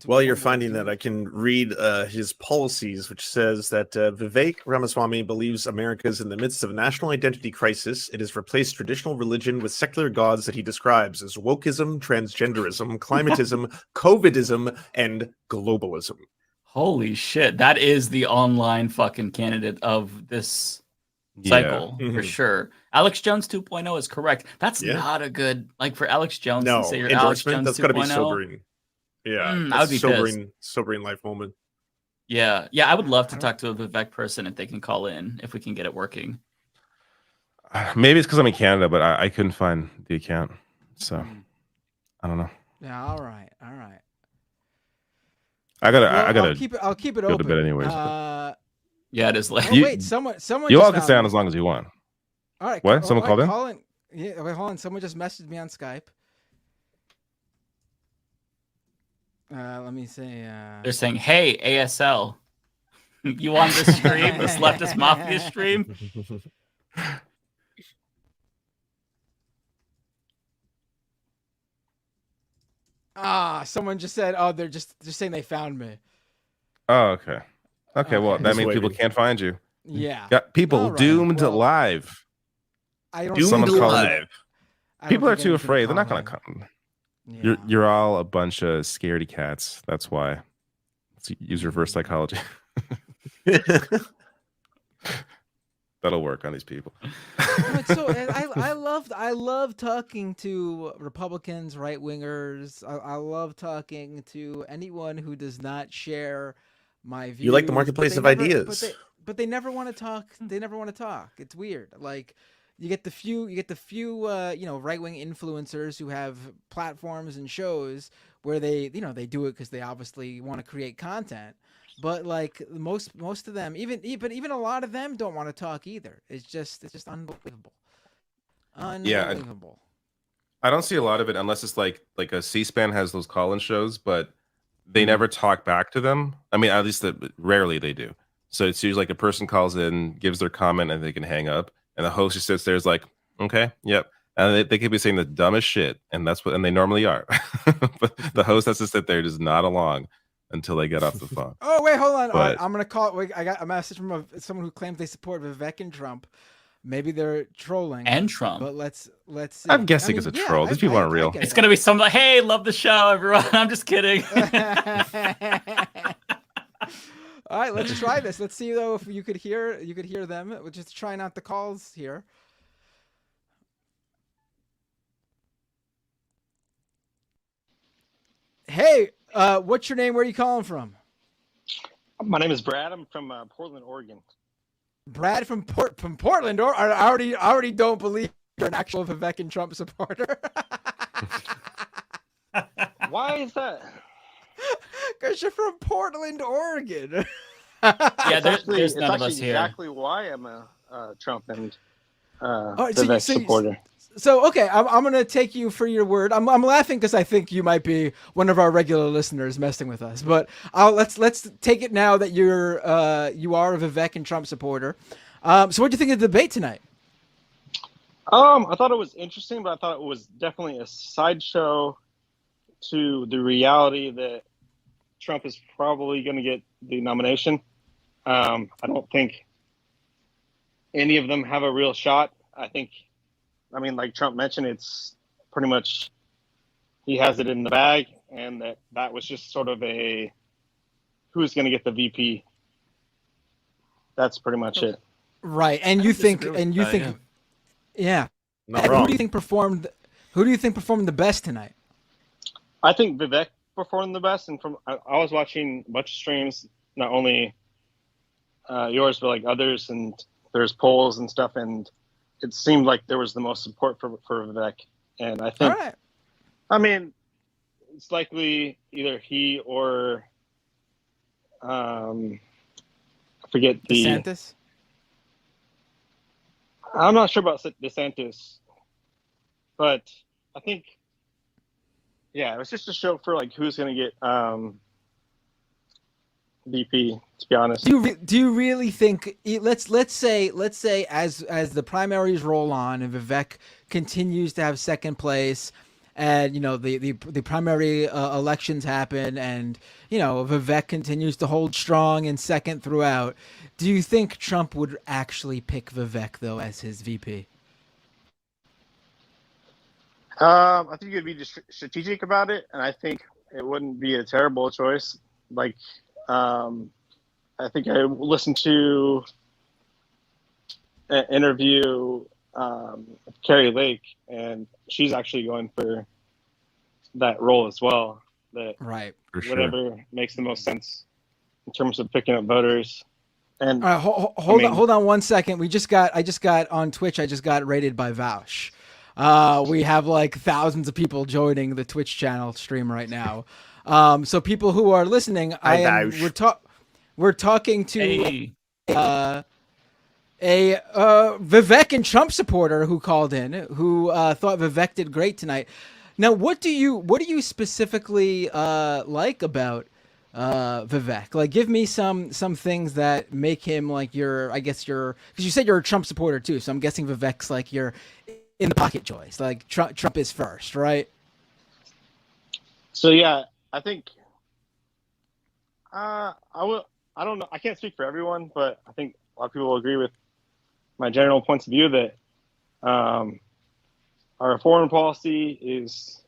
While you're finding that, I can read his policies, which says that Vivek Ramaswamy believes America is in the midst of a national identity crisis. It has replaced traditional religion with secular gods that he describes as wokeism, transgenderism, climatism, COVIDism, and globalism. Holy shit. That is the online fucking candidate of this cycle, for sure. Alex Jones 2.0 is correct. That's not a good, like, for Alex Jones to say you're Alex Jones 2.0. That's got to be sobering. Yeah, I would be sobering life moment. Yeah, I would love to talk to a Vivek person if they can call in, if we can get it working. Maybe it's because I'm in Canada, but I couldn't find the account, so I don't know. Yeah, all right. I gotta. I'll keep it go open. To bed anyways. Yeah, it is late. Oh, wait, someone. You all can stay on as long as you want. All right. What? Someone called in? Yeah. Wait, hold on. Someone just messaged me on Skype. Let me say. They're saying, "Hey, ASL, you on this stream? This Leftist Mafia stream?" Someone just said, "Oh, they're just saying they found me." Oh, okay. Okay, well, that means people can't find you. Yeah. Got people doomed live. I don't. Doomed live. People are too afraid. They're not gonna come. Yeah. You're all a bunch of scaredy cats. That's why. Let's use reverse psychology. That'll work on these people. So I love talking to Republicans, right wingers. I love talking to anyone who does not share my views. You like the marketplace of ideas, but they never want to talk. They never want to talk. It's weird. Like you get the few right wing influencers who have platforms and shows where they do it because they obviously want to create content. But like most of them, even a lot of them don't want to talk either. It's just unbelievable. Unbelievable. I don't see a lot of it unless it's like a C-SPAN has those call-in shows, but they never talk back to them. I mean, at least rarely they do. So it's usually like a person calls in, gives their comment, and they can hang up, and the host just sits there is like, okay, yep. And they could be saying the dumbest shit, and and they normally are. But the host has to sit there just nod along until they get off the phone. Oh, wait, hold on. I'm going to call it. I got a message from someone who claims they support Vivek and Trump. Maybe they're trolling. And Trump. But let's see. I'm guessing it's a troll. These people aren't real. It's going to be something like, hey, love the show, everyone. I'm just kidding. All right, let's try this. Let's see, though, if you could hear them. We're just trying out the calls here. Hey, what's your name? Where are you calling from? My name is Brad. I'm from Portland, Oregon. Brad from Portland, or I already don't believe you're an actual Vivek and Trump supporter. Why is that? Because you're from Portland, Oregon. Yeah, there's none of us here. Exactly why I'm a Trump and Vivek supporter. So okay, I'm gonna take you for your word. I'm laughing because I think you might be one of our regular listeners messing with us. But let's take it now that you are a Vivek and Trump supporter. So what do you think of the debate tonight? I thought it was interesting, but I thought it was definitely a sideshow to the reality that Trump is probably going to get the nomination. I don't think any of them have a real shot. I mean, like Trump mentioned, it's pretty much he has it in the bag, and that was just sort of a who's going to get the VP. That's pretty much it. Right, and you think, yeah. Not wrong. Who do you think performed the best tonight? I think Vivek performed the best, and I was watching a bunch of streams, not only yours but like others, and there's polls and stuff, and it seemed like there was the most support for Vivek. And I think, I mean, it's likely either he or I forget the DeSantis. I'm not sure about DeSantis, but I think, yeah, it was just a show for like who's going to get VP. To be honest, do you really think? Let's say as the primaries roll on and Vivek continues to have second place, and the primary elections happen, and Vivek continues to hold strong in second throughout. Do you think Trump would actually pick Vivek though as his VP? I think you'd be strategic about it, and I think it wouldn't be a terrible choice. Like, I think I listened to an interview Carrie Lake, and she's actually going for that role as well. That right, whatever makes the most sense in terms of picking up voters. And hold on 1 second. I just got on Twitch. I just got rated by Vouch. We have like thousands of people joining the Twitch channel stream right now. So people who are listening, we're talking to a Vivek and Trump supporter who called in, who thought Vivek did great tonight. Now, what do you specifically like about Vivek? Like, give me some things that make him like because you said you're a Trump supporter too, so I'm guessing Vivek's like your in the pocket choice. Like Trump is first, right? So yeah, I think I don't know. I can't speak for everyone, but I think a lot of people will agree with my general points of view that our foreign policy is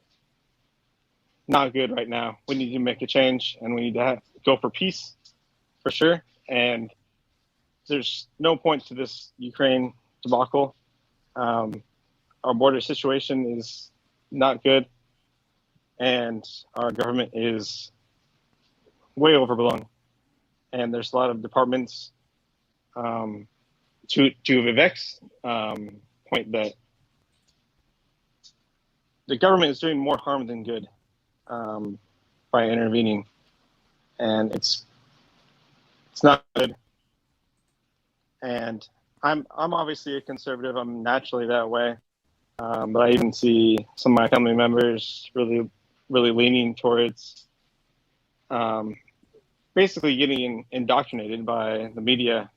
not good right now. We need to make a change, and we need to go for peace, for sure. And there's no point to this Ukraine debacle. Our border situation is not good, and our government is way overblown. And there's a lot of departments, to Vivek's point, that the government is doing more harm than good by intervening, and it's not good. And I'm obviously a conservative. I'm naturally that way, but I even see some of my family members really leaning towards basically getting indoctrinated by the media.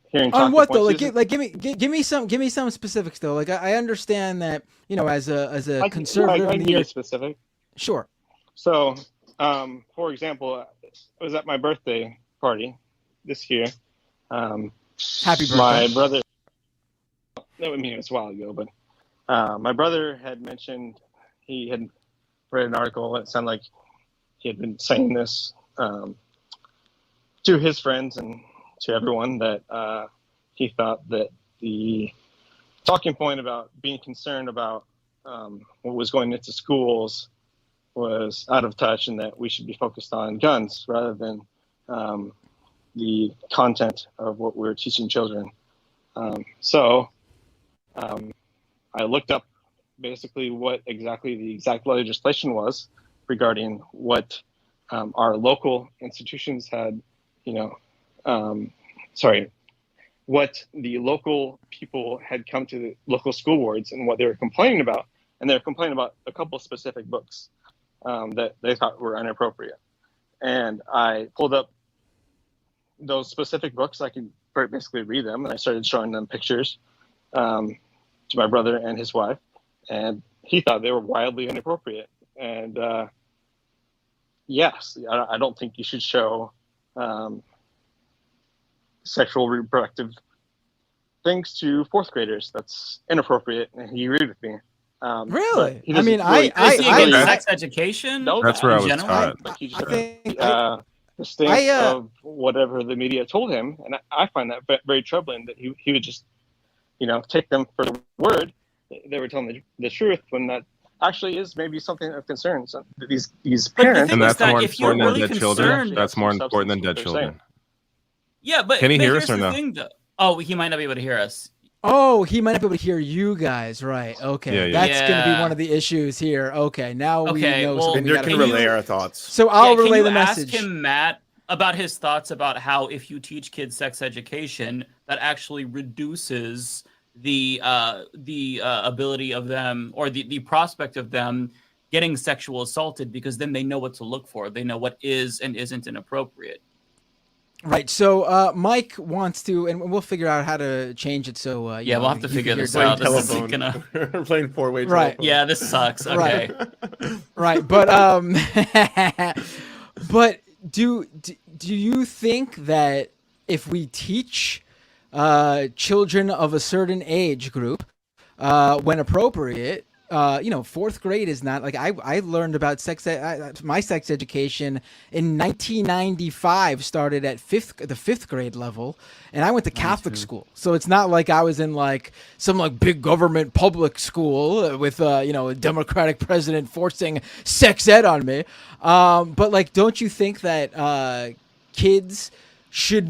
Hearing on what though? Like give me some specifics though. Like I understand that as a conservative. I can be specific. Sure. So, for example, I was at my birthday party this year. Happy birthday! My brother. No, I mean it was a while ago, but my brother had mentioned he had read an article. It sounded like he had been saying this to his friends and to everyone, that he thought that the talking point about being concerned about what was going into schools was out of touch, and that we should be focused on guns rather than the content of what we're teaching children. So I looked up basically what exactly the exact legislation was regarding what our local institutions had, what the local people had come to the local school boards and what they were complaining about. And they were complaining about a couple of specific books that they thought were inappropriate. And I pulled up those specific books. I could basically read them, and I started showing them pictures to my brother and his wife, and he thought they were wildly inappropriate. And yes, I don't think you should show sexual reproductive things to fourth graders. That's inappropriate, and he agreed with me. Really? I mean, I sex education. No, that's where I was taught. The stance of whatever the media told him, and I find that very troubling. That he would just, take them for the word. They were telling the truth when that actually is maybe something of concern. So these parents, and that's more important than dead children. That's more important than dead children. Yeah, but can he hear us or no? Oh, he might not be able to hear us. Oh, he might not be able to hear you guys, right? Okay, that's going to be one of the issues here. Okay, now we know. Well, something. We can relay our thoughts. So I'll relay the message. Ask him, Matt, about his thoughts about how if you teach kids sex education, that actually reduces the ability of them, or the prospect of them getting sexual assaulted, because then they know what to look for. They know what is and isn't inappropriate. Right. So Mike wants to, and we'll figure out how to change it. So yeah, we'll have to figure this playing out. Telephone. This is We're playing four-way Right. telephone. Yeah, this sucks. Okay. Right. But but do you think that if we teach children of a certain age group when appropriate, fourth grade is not like I learned about my sex education in 1995, started at the fifth grade level, and I went to Catholic school, so it's not like I was in like some like big government public school with a Democratic president forcing sex ed on me. But like, don't you think that kids should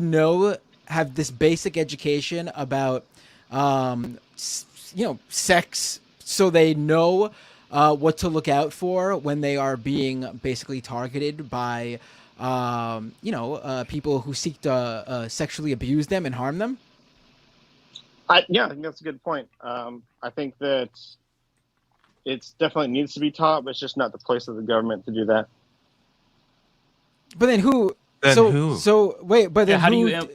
have this basic education about sex, so they know what to look out for when they are being basically targeted by people who seek to sexually abuse them and harm them? I think that's a good point. I think that it's definitely needs to be taught, but it's just not the place of the government to do that. But then who? So wait, but then how who? do you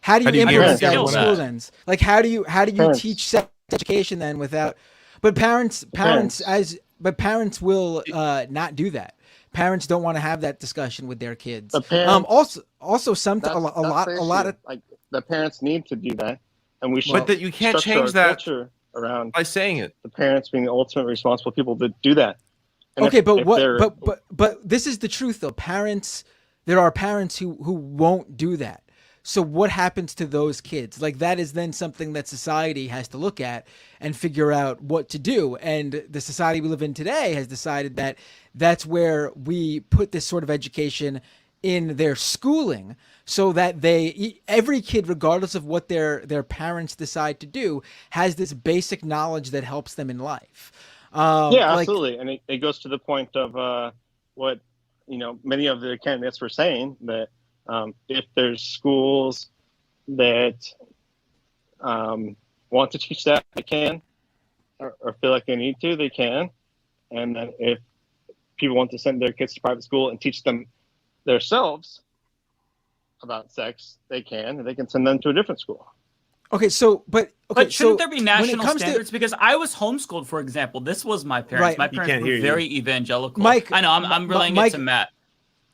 how do you implement that in school that? then? Like, how do you Parents. teach sex education then without? But parents will not do that. Parents don't want to have that discussion with their kids. The parents, Also, a lot of like the parents need to do that, and we should. But that you can't change that around by saying it. the parents being the ultimate responsible people to do that. And okay, if but this is the truth though. There are parents who won't do that. So what happens to those kids? Like, that is then something that society has to look at and figure out what to do. And the society we live in today has decided that that's where we put this sort of education in their schooling, so that every kid, regardless of what their parents decide to do, has this basic knowledge that helps them in life. Absolutely. And it goes to the point of what many of the candidates were saying, that if there's schools that want to teach that, they can, or feel like they need to, they can. And then if people want to send their kids to private school and teach them themselves about sex, they can, and they can send them to a different school. Okay, but shouldn't there be national standards? Because I was homeschooled, for example. This was my parents. Right. My parents were very evangelical. Mike, I know. I'm relaying it to Matt.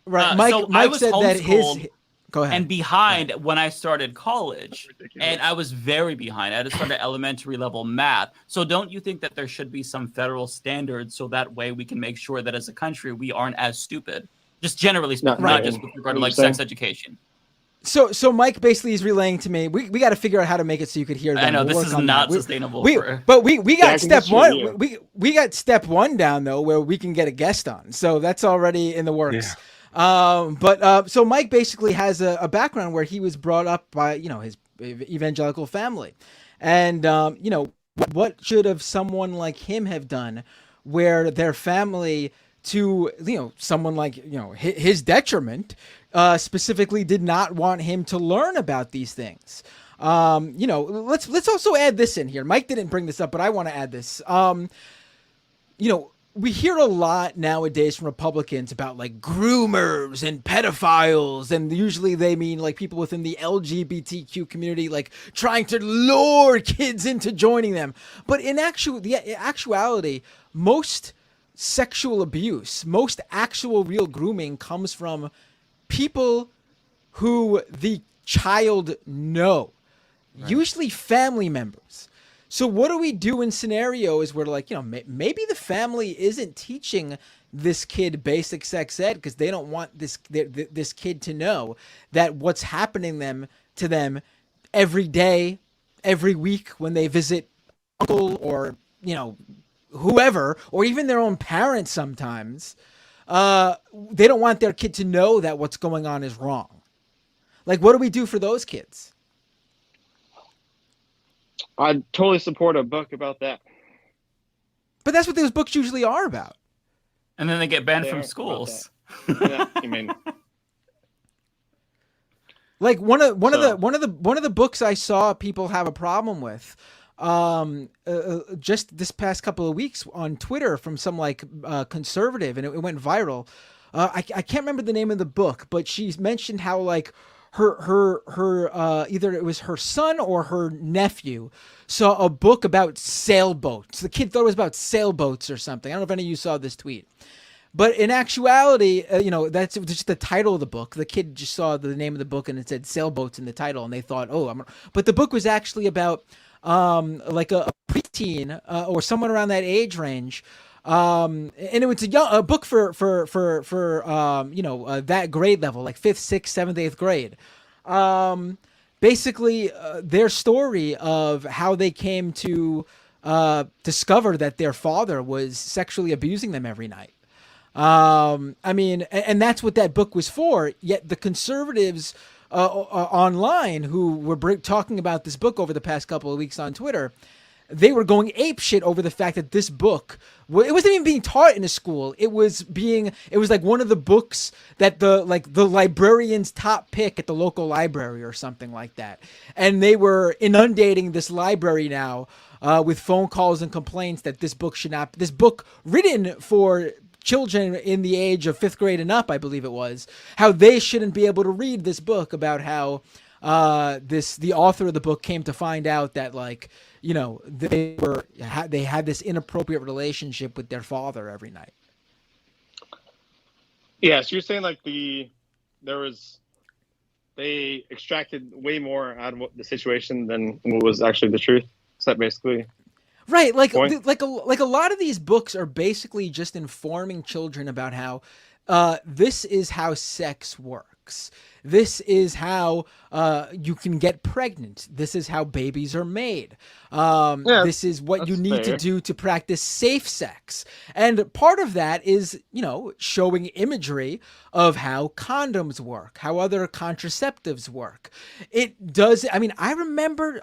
Right, Mike said that his. Go ahead. And behind when I started college, and I was very behind. I had to start at elementary level math. So don't you think that there should be some federal standards, so that way we can make sure that as a country we aren't as stupid? Just generally speaking, not just with regard to like sex education. So Mike basically is relaying to me. We got to figure out how to make it so you could hear them. I know this is not sustainable. But we got step one. We got step one down though, where we can get a guest on. So that's already in the works. Yeah. So Mike basically has a background where he was brought up by his evangelical family, and what should have someone like him have done, where their family, to someone like his detriment, specifically did not want him to learn about these things. Let's also add this in here. Mike didn't bring this up, but I want to add this. We hear a lot nowadays from Republicans about like groomers and pedophiles, and usually they mean like people within the LGBTQ community, like trying to lure kids into joining them. But in actuality, most sexual abuse, most actual real grooming comes from people who the child know, usually family members. So what do we do in scenarios where, like, maybe the family isn't teaching this kid basic sex ed because they don't want this kid to know that what's happening to them every day, every week when they visit uncle or whoever, or even their own parents sometimes. They don't want their kid to know that what's going on is wrong. Like, what do we do for those kids? I totally support a book about that. But that's what those books usually are about. And then they get banned from schools. Yeah, you mean. Like one of the books I saw people have a problem with, just this past couple of weeks on Twitter from some conservative, and it went viral. I can't remember the name of the book, but she mentioned how like either it was her son or her nephew saw a book about sailboats. The kid thought it was about sailboats or something. I don't know if any of you saw this tweet. But in actuality, that's just the title of the book. The kid just saw the name of the book and it said sailboats in the title, and they thought, but the book was actually about like a preteen or someone around that age range. And it was a book for that grade level, like 5th, 6th, 7th, 8th grade. Basically, their story of how they came to discover that their father was sexually abusing them every night. I mean, and that's what that book was for. Yet the conservatives online who were talking about this book over the past couple of weeks on Twitter, they were going apeshit over the fact that this book, it wasn't even being taught in a school. It was like one of the books that the librarian's top pick at the local library or something like that. And they were inundating this library now with phone calls and complaints that this book written for children in the age of 5th grade and up, I believe it was, how they shouldn't be able to read this book about how the author of the book came to find out that they had this inappropriate relationship with their father every night. Yeah, so you're saying like they extracted way more out of the situation than what was actually the truth. Is that basically? Right, like a lot of these books are basically just informing children about how this is how sex works. This is how you can get pregnant. This is how babies are made. This is what you need to do to practice safe sex. And part of that is, showing imagery of how condoms work, how other contraceptives work. It does. I mean, I remember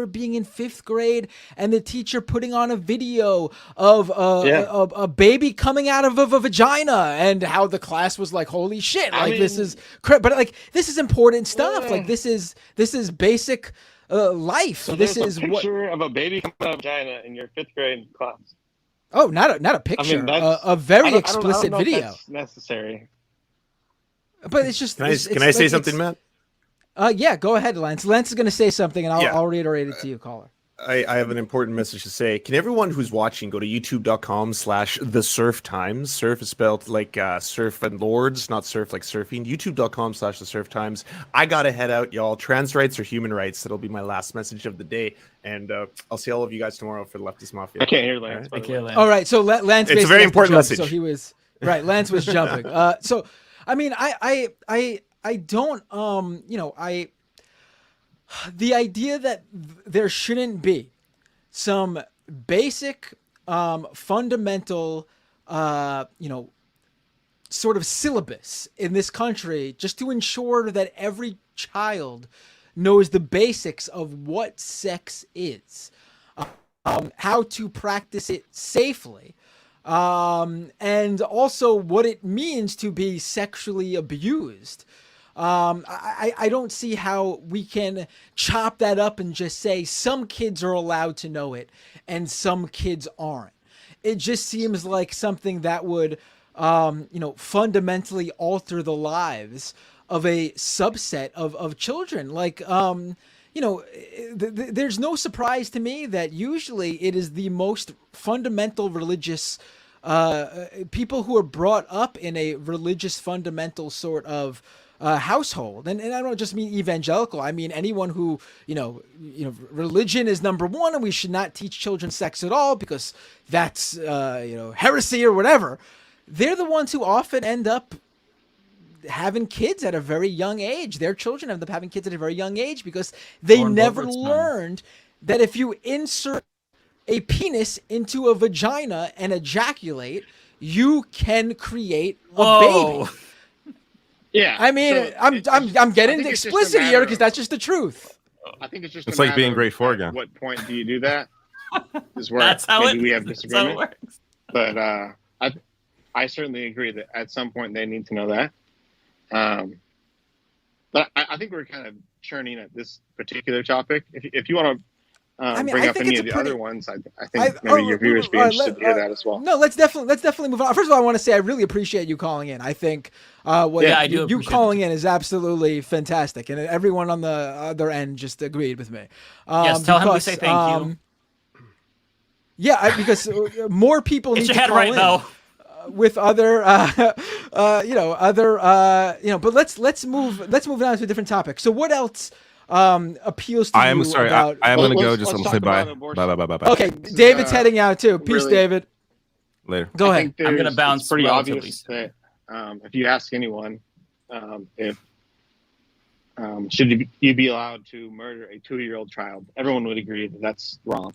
being in 5th grade and the teacher putting on a video of a baby coming out of a vagina, and how the class was like, holy shit, this is but like, this is important stuff. Like, this is basic life. So this there's is a picture of a baby coming out of a vagina in your 5th grade class. Oh, not a picture. A very explicit I don't know video. if that's necessary. But it's just. Can I say something, Matt? Yeah, go ahead, Lance. Lance is going to say something, and I'll reiterate it to you, caller. I have an important message to say. Can everyone who's watching go to youtube.com/thesurftimes? Surf is spelled like surf and lords, not surf like surfing. youtube.com/thesurftimes. I gotta head out, y'all. Trans rights are human rights. That'll be my last message of the day. And I'll see all of you guys tomorrow for Leftist Mafia. I can't hear Lance. Right? All right, so Lance. It's a very important message. So he was right. Lance was jumping. So I mean, I don't the idea that there shouldn't be some basic, fundamental, sort of syllabus in this country just to ensure that every child knows the basics of what sex is, how to practice it safely, and also what it means to be sexually abused. I don't see how we can chop that up and just say some kids are allowed to know it and some kids aren't. It just seems like something that would, fundamentally alter the lives of a subset of children. Like, there's no surprise to me that usually it is the most fundamental religious people who are brought up in a religious fundamental sort of household, and I don't just mean evangelical. I mean anyone who religion is number one, and we should not teach children sex at all because that's heresy or whatever. They're the ones who often end up having kids at a very young age. Their children end up having kids at a very young age because they never learned that if you insert a penis into a vagina and ejaculate, you can create a baby. Yeah, I mean, so I'm getting explicit here because that's just the truth. I think it's just it's like being grade 4 again. At what point do you do that? Is where that's how maybe we have disagreement. Works. But I certainly agree that at some point they need to know that. But I think we're kind of churning at this particular topic. If you want to bring up any of the other ones, I think maybe your viewers would be interested to hear that as well. No, let's definitely move on. First of all, I want to say I really appreciate you calling in. I think you calling in is absolutely fantastic, and everyone on the other end just agreed with me. Yes, tell him we say thank you. Yeah, because more people need to call right, in. Though. With other, but let's move on to a different topic. So what else appeals to you? I'm sorry. About... I am going to go. Just say bye. Bye. Okay, David's heading out too. Peace, really, David. Later. Go ahead. I'm going to bounce. It's pretty obvious that if you ask anyone if should you be allowed to murder a 2-year-old child, everyone would agree that that's wrong.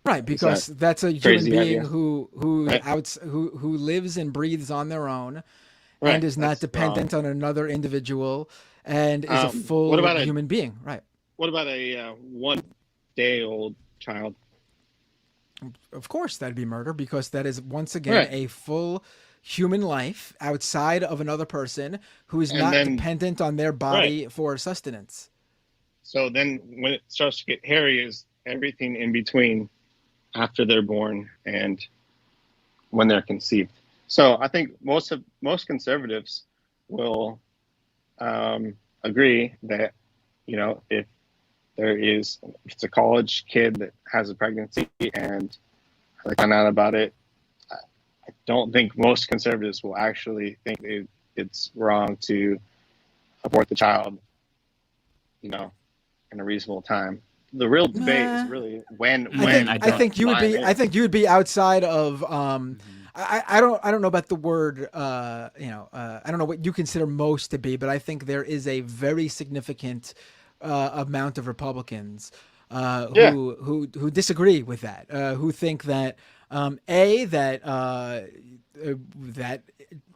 Right, because that's a human being who lives and breathes on their own, and is not dependent on another individual, and is a full human being. Right. What about a 1-day-old child? Of course, that'd be murder, because that is once again a full human life outside of another person who is not dependent on their body for sustenance. So then, when it starts to get hairy, is everything in between. After they're born and when they're conceived. So I think most conservatives will agree that, if it's a college kid that has a pregnancy and they find out about it, I don't think most conservatives will actually think it's wrong to abort the child, in a reasonable time. The real debate is really when. I think you would be outside of. I don't know about the word. I don't know what you consider most to be, but I think there is a very significant amount of Republicans who disagree with that. Who think that that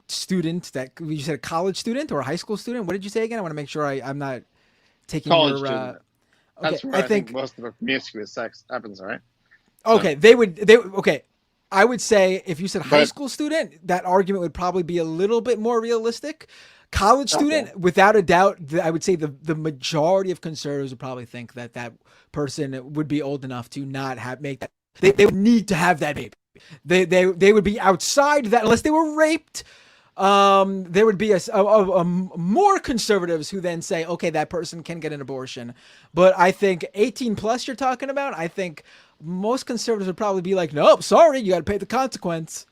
student, that you said a college student or a high school student. What did you say again? I want to make sure I'm not taking college your. Student. That's where I think most of the promiscuous sex happens, right? Okay, okay. I would say if you said high school student, that argument would probably be a little bit more realistic. College student, without a doubt, I would say the majority of conservatives would probably think that person would be old enough to not make that. They would need to have that baby. They would be outside that unless they were raped. There would be a more conservatives who then say, okay, that person can get an abortion. But I think 18 plus you're talking about, I think most conservatives would probably be like, nope, sorry, you got to pay the consequence.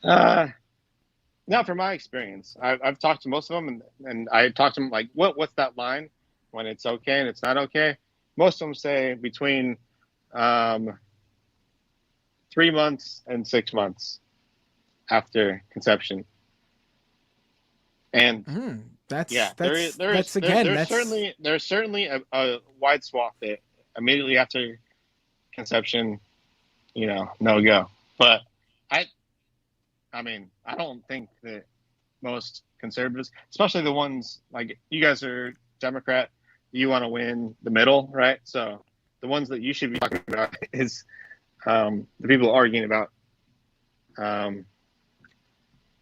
Not from my experience. I've talked to most of them, and I talked to them like, what's that line when it's okay and it's not okay? Most of them say between 3 months and 6 months after conception. And there's certainly a wide swath that immediately after conception, no go. But I don't think that most conservatives, especially the ones like you guys are Democrat, you want to win the middle, right? So the ones that you should be talking about is the people arguing about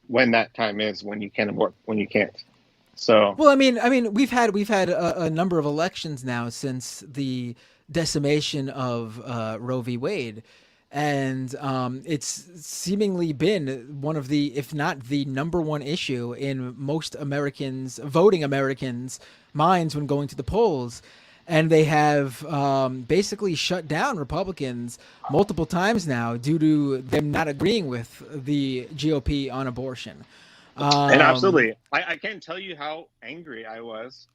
when that time is, when you can abort, when you can't. So well, I mean, we've had a number of elections now since the decimation of Roe v. Wade, and it's seemingly been one of the, if not the number one issue in most voting Americans' minds when going to the polls. And they have basically shut down Republicans multiple times now due to them not agreeing with the GOP on abortion. And absolutely. I can't tell you how angry I was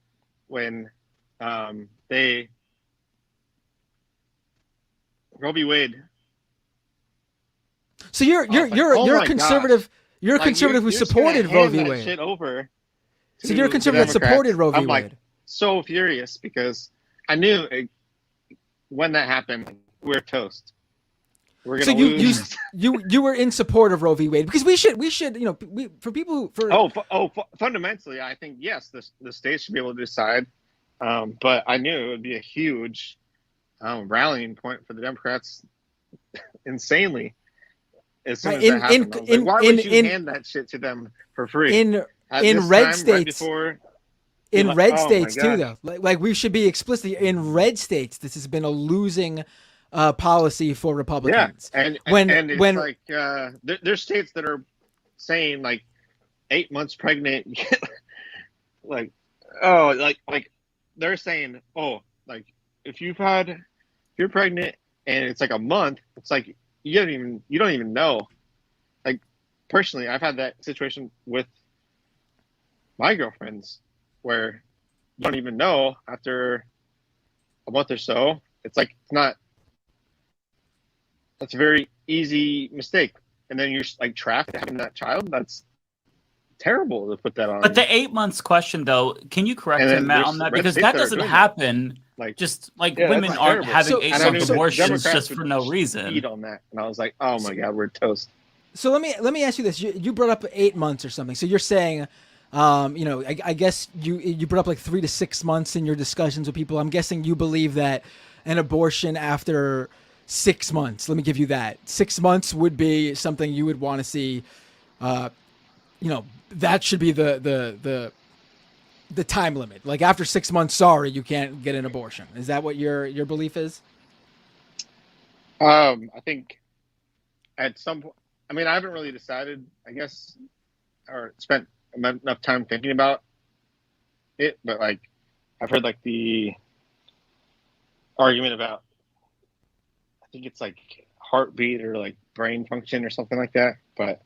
when Roe v. Wade. So you're a conservative. Gosh. You're a conservative who supported Roe v. Wade. So you're a conservative that supported Roe v. Wade. I'm like so furious because I knew when that happened, we're toast. We're gonna lose. You were in support of Roe v. Wade because we should fundamentally I think yes, the states should be able to decide, but I knew it would be a huge rallying point for the Democrats, insanely. As soon as that happened, why would you hand that shit to them for free? In red states. in like, red oh states my too, God. though. Like we should be explicit. In red states, this has been a losing policy for Republicans. And when it's like there's states that are saying like 8 months pregnant, like like they're saying, oh, like if you're pregnant and it's like a month, it's like you don't even know. Like personally, I've had that situation with my girlfriends where you don't even know after a month or so. It's like that's a very easy mistake, and then you're like trapped having that child. That's terrible to put that on. But the 8 months question, though, can you correct him, Matt, on that? Because that doesn't happen. Like, just like yeah, women aren't having So- 8 month so abortions Democrats just for no reason. feed on that, and I was like, oh my God, we're toast. So let me ask you this: you brought up 8 months or something. So you're saying, I guess you brought up like 3 to 6 months in your discussions with people. I'm guessing you believe that an abortion after 6 months. Let me give you that. 6 months would be something you would want to see. That should be the time limit. Like after 6 months, sorry, you can't get an abortion. Is that what your belief is? I think at some point, I mean, I haven't really decided, I guess, or spent enough time thinking about it, but like I've heard like the argument about, I think it's like heartbeat or like brain function or something like that. But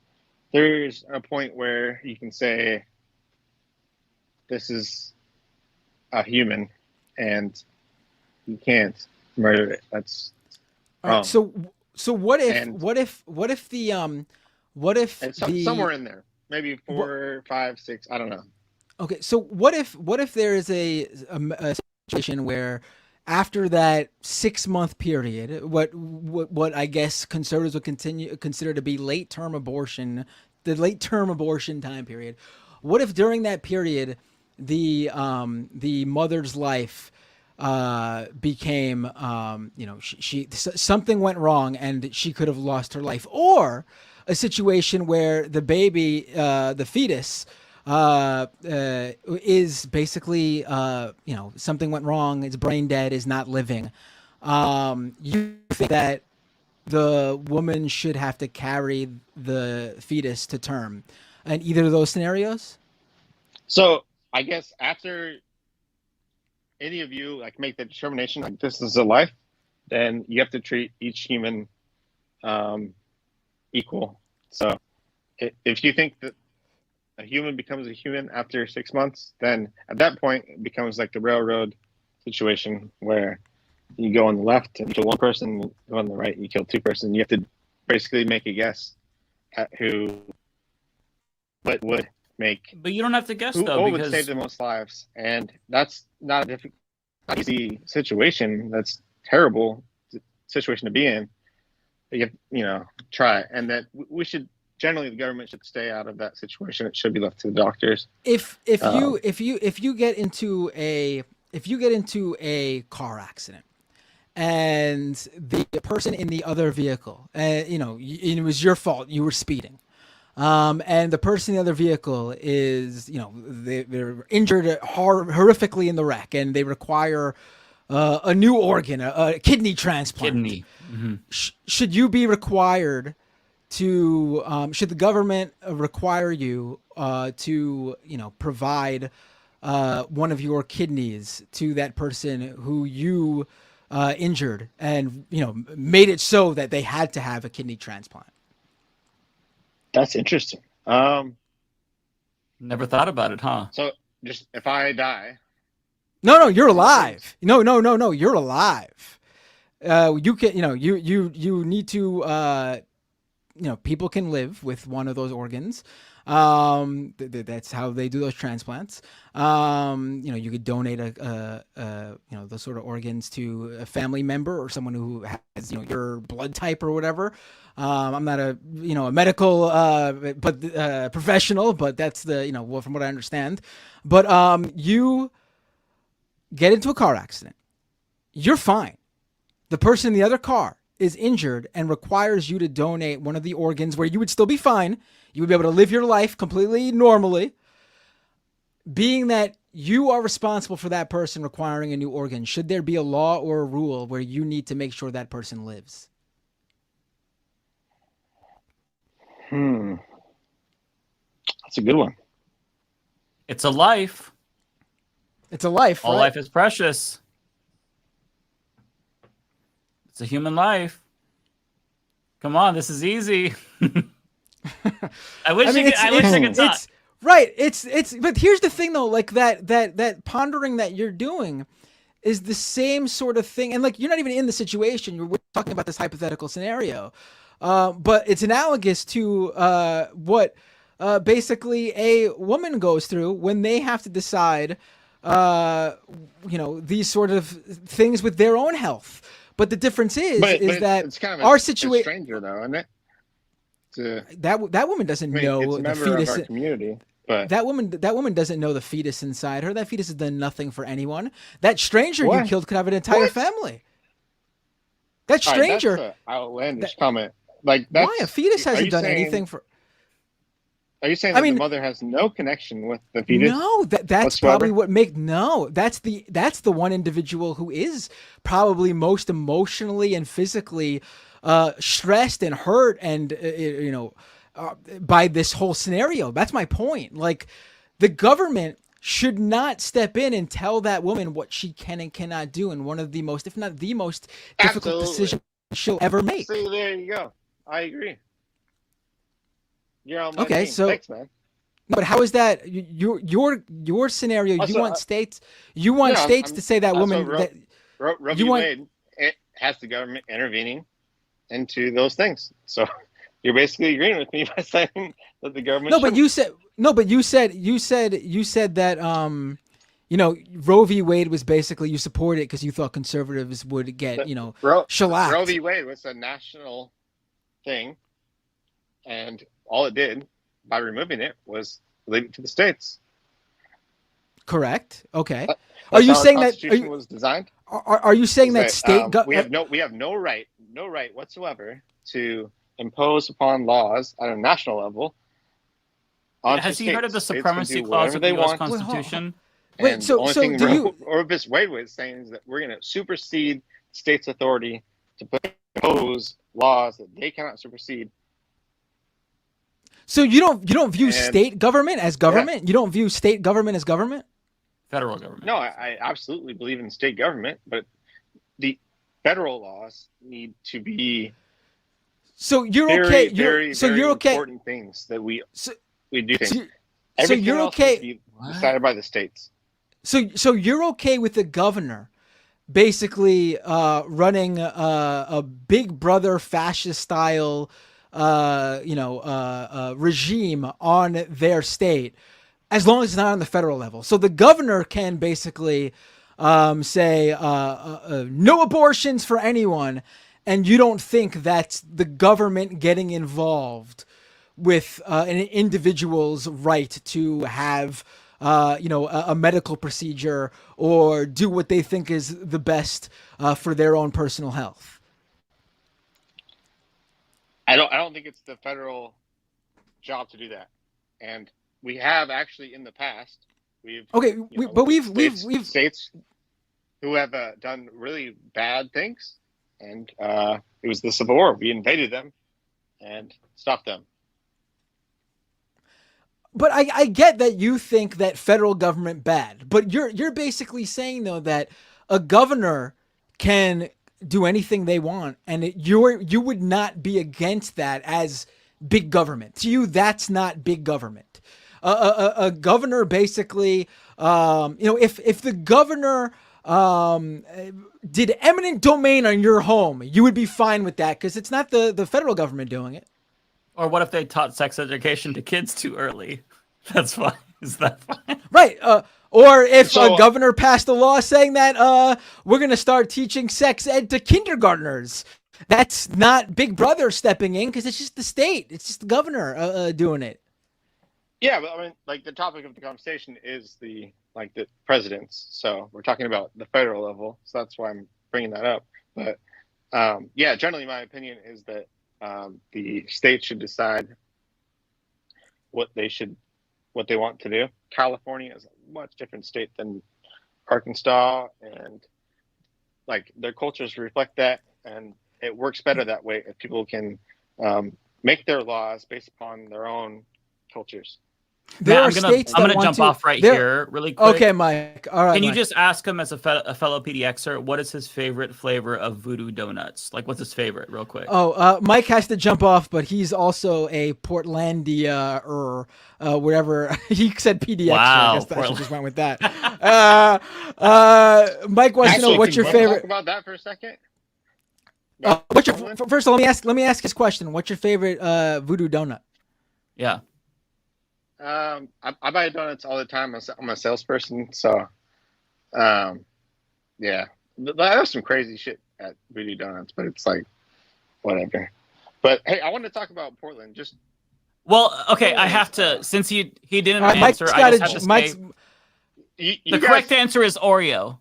there's a point where you can say this is a human and you can't murder it. That's All right, so what if somewhere in there, maybe 4, 5, 6, I don't know. Okay, so what if there is a situation where after that 6 month period, what I guess conservatives would consider to be late term abortion time period, what if during that period the mother's life became she something went wrong and she could have lost her life, or a situation where the baby, the fetus, is basically something went wrong, it's brain dead, is not living. You think that the woman should have to carry the fetus to term in either of those scenarios? So I guess after any of you like make the determination like this is a life, then you have to treat each human equal. So if you think that a human becomes a human after 6 months, then at that point it becomes like the railroad situation where you go on the left and kill one person, you go on the right, you kill two person. You have to basically make a guess at what would make. But you don't have to guess who though, would save the most lives, and that's not a not easy situation. That's terrible situation to be in. You try it, and that we should generally the government should stay out of that situation. It should be left to the doctors. If you get into a car accident and the person in the other vehicle, it was your fault, you were speeding, and the person in the other vehicle is, they're injured horrifically in the wreck and they require a new organ, a kidney transplant. Mm-hmm. Should you be required to, should the government require you to, provide one of your kidneys to that person who you injured and, made it so that they had to have a kidney transplant? That's interesting. Never thought about it, huh? So just if I die. No, you're alive. No, you're alive. You can, you need to, people can live with one of those organs. That's how they do those transplants. You could donate those sort of organs to a family member or someone who has, your blood type or whatever. I'm not a medical, professional, but that's the, from what I understand. But you get into a car accident, you're fine. The person in the other car is injured and requires you to donate one of the organs where you would still be fine. You would be able to live your life completely normally. Being that you are responsible for that person requiring a new organ. Should there be a law or a rule where you need to make sure that person lives? That's a good one. It's a life. It's a life. All right? life is precious. It's a human life. Come on, this is easy. I wish I could talk. Right. But here's the thing though, like that pondering that you're doing is the same sort of thing. And like, you're not even in the situation. We're talking about this hypothetical scenario. But it's analogous to what basically a woman goes through when they have to decide, these sort of things with their own health. But the difference is that it's kind of our a situation, stranger though, isn't it? That woman doesn't know it's a the member fetus of our community. But that woman doesn't know the fetus inside her. That fetus has done nothing for anyone. That stranger you killed could have an entire family. That stranger. That's an outlandish comment. Like, why a fetus hasn't done anything for? Are you saying that the mother has no connection with the fetus? No, that's whatsoever? probably what that's the one individual who is probably most emotionally and physically stressed and hurt and by this whole scenario. That's my point. Like, the government should not step in and tell that woman what she can and cannot do in one of the most, if not the most difficult decisions she'll ever make. See, there you go. I agree. You're on my okay, team. so thanks, man. No, but how is that your scenario? Also, you want states to say that woman Roe v. Wade, it has the government intervening into those things. So you're basically agreeing with me by saying that the government. No, but you said that Roe v. Wade was basically, you support it because you thought conservatives would get shellacked. Roe v. Wade was a national thing, and all it did by removing it was leave it to the states. Correct. Okay. Are you saying that Constitution was designed? Are you saying that state? We have no right whatsoever to impose upon laws at a national level. Has he heard of the supremacy clause of the U.S. Constitution? Wait, so do you? Or this Wade was saying is that we're going to supersede states' authority to impose laws that they cannot supersede. So you don't view state government as government? Yeah. You don't view state government as government? Federal government. No, I absolutely believe in state government, but the federal laws need to be. So you're very, okay. Very okay. Important things that we do things. So you're okay. Be decided by the states. So you're okay with the governor basically running a Big Brother fascist style regime on their state, as long as it's not on the federal level. So the governor can basically say no abortions for anyone, and you don't think that's the government getting involved with an individual's right to have a medical procedure or do what they think is the best for their own personal health. I don't think it's the federal job to do that, and we have actually in the past we've states who have done really bad things, and it was the Civil War. We invaded them and stopped them. But I get that you think that federal government bad, but you're basically saying though that a governor can do anything they want, and you would not be against that as big government. To you, that's not big government. A governor basically, if the governor did eminent domain on your home, you would be fine with that because it's not the federal government doing it. Or what if they taught sex education to kids too early? That's fine. Is that fine? Right. Or if a governor passed a law saying that we're going to start teaching sex ed to kindergartners, that's not Big Brother stepping in because it's just the state. It's just the governor doing it. Yeah, but I mean, like, the topic of the conversation is the presidents. So we're talking about the federal level. So that's why I'm bringing that up. But generally my opinion is that the state should decide what they should what they want to do. California is a much different state than Arkansas, and like their cultures reflect that, and it works better that way if people can make their laws based upon their own cultures. I'm gonna jump off right here really quick. Okay, Mike. All right. Can you Mike. just ask him as a fellow PDXer, what is his favorite flavor of Voodoo Donuts? Like, what's his favorite, real quick? Mike has to jump off, but he's also a Portlandia wherever he said PDXer. Wow, I guess I should just went with that. Mike wants to know what's your favorite. Talk about that for a second. First of all, let me ask his question. What's your favorite Voodoo donut? Yeah. I buy donuts all the time. I'm a salesperson, so yeah. There's some crazy shit at Voodoo Donuts, but it's like whatever. But hey, I want to talk about Portland. Okay, I have to, since he didn't answer. I just have to say the correct answer is Oreo.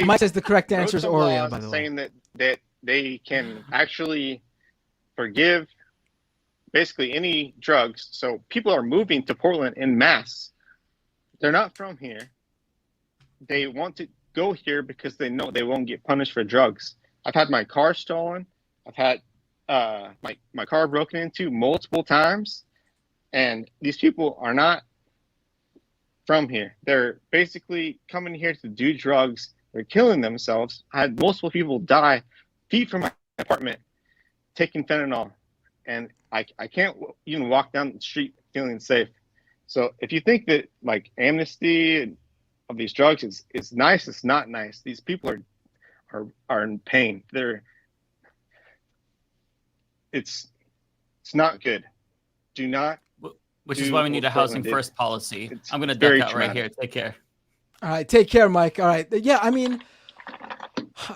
Mike says the correct answer is Oreo. By the way, saying that they can actually forgive basically any drugs. So people are moving to Portland in mass. They're not from here. They want to go here because they know they won't get punished for drugs. I've had my car stolen. I've had my car broken into multiple times. And these people are not from here. They're basically coming here to do drugs. They're killing themselves. I had multiple people die feet from my apartment taking fentanyl. And I can't even walk down the street feeling safe. So if you think that like amnesty of these drugs is nice, it's not nice. These people are in pain. It's not good. Do not. Which is why we need a housing first policy. I'm gonna duck out right here. Take care. All right, take care, Mike. All right, yeah. I mean,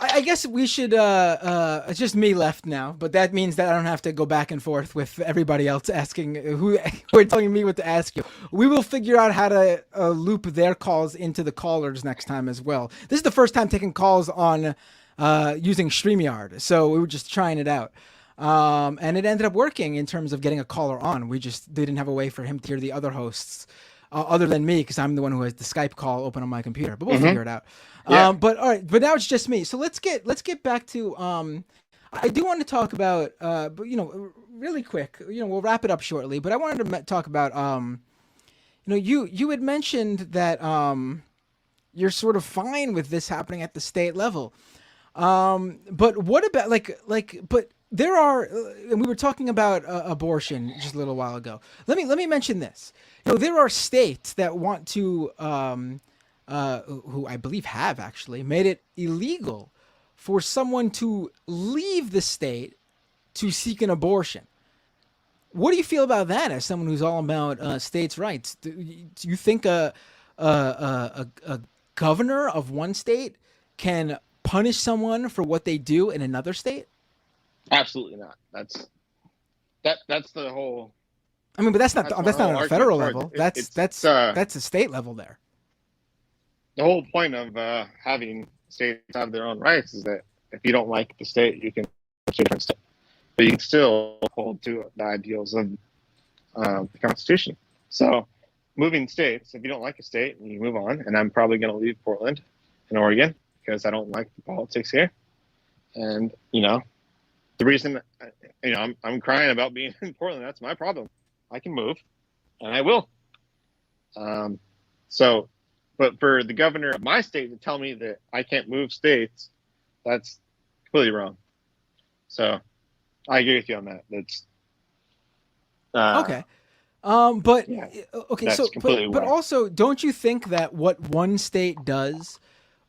I guess we should. It's just me left now, but that means that I don't have to go back and forth with everybody else asking who are telling me what to ask you. We will figure out how to loop their calls into the callers next time as well. This is the first time taking calls on using StreamYard, so we were just trying it out, and it ended up working in terms of getting a caller on. We just didn't have a way for him to hear the other hosts. Other than me, because I'm the one who has the Skype call open on my computer, but we'll figure it out. Yeah. But all right, but now it's just me. So let's get back to. I do want to talk about, but really quick. We'll wrap it up shortly. But I wanted to talk about, you had mentioned that you're sort of fine with this happening at the state level, but what about but there are, and we were talking about abortion just a little while ago. Let me mention this. There are states that want to, who I believe have actually made it illegal for someone to leave the state to seek an abortion. What do you feel about that as someone who's all about states' rights? Do you think a governor of one state can punish someone for what they do in another state? Absolutely not. That's the whole. I mean, but that's not on a federal level. That's a state level there. The whole point of having states have their own rights is that if you don't like the state, you can choose a different state, but you can still hold to the ideals of the Constitution. So, moving states, if you don't like a state, you move on. And I'm probably going to leave Portland and Oregon because I don't like the politics here. And the reason I'm crying about being in Portland, that's my problem. I can move, and I will. But for the governor of my state to tell me that I can't move states, that's completely wrong. So I agree with you on that. That's okay. But yeah, okay, so but also, don't you think that what one state does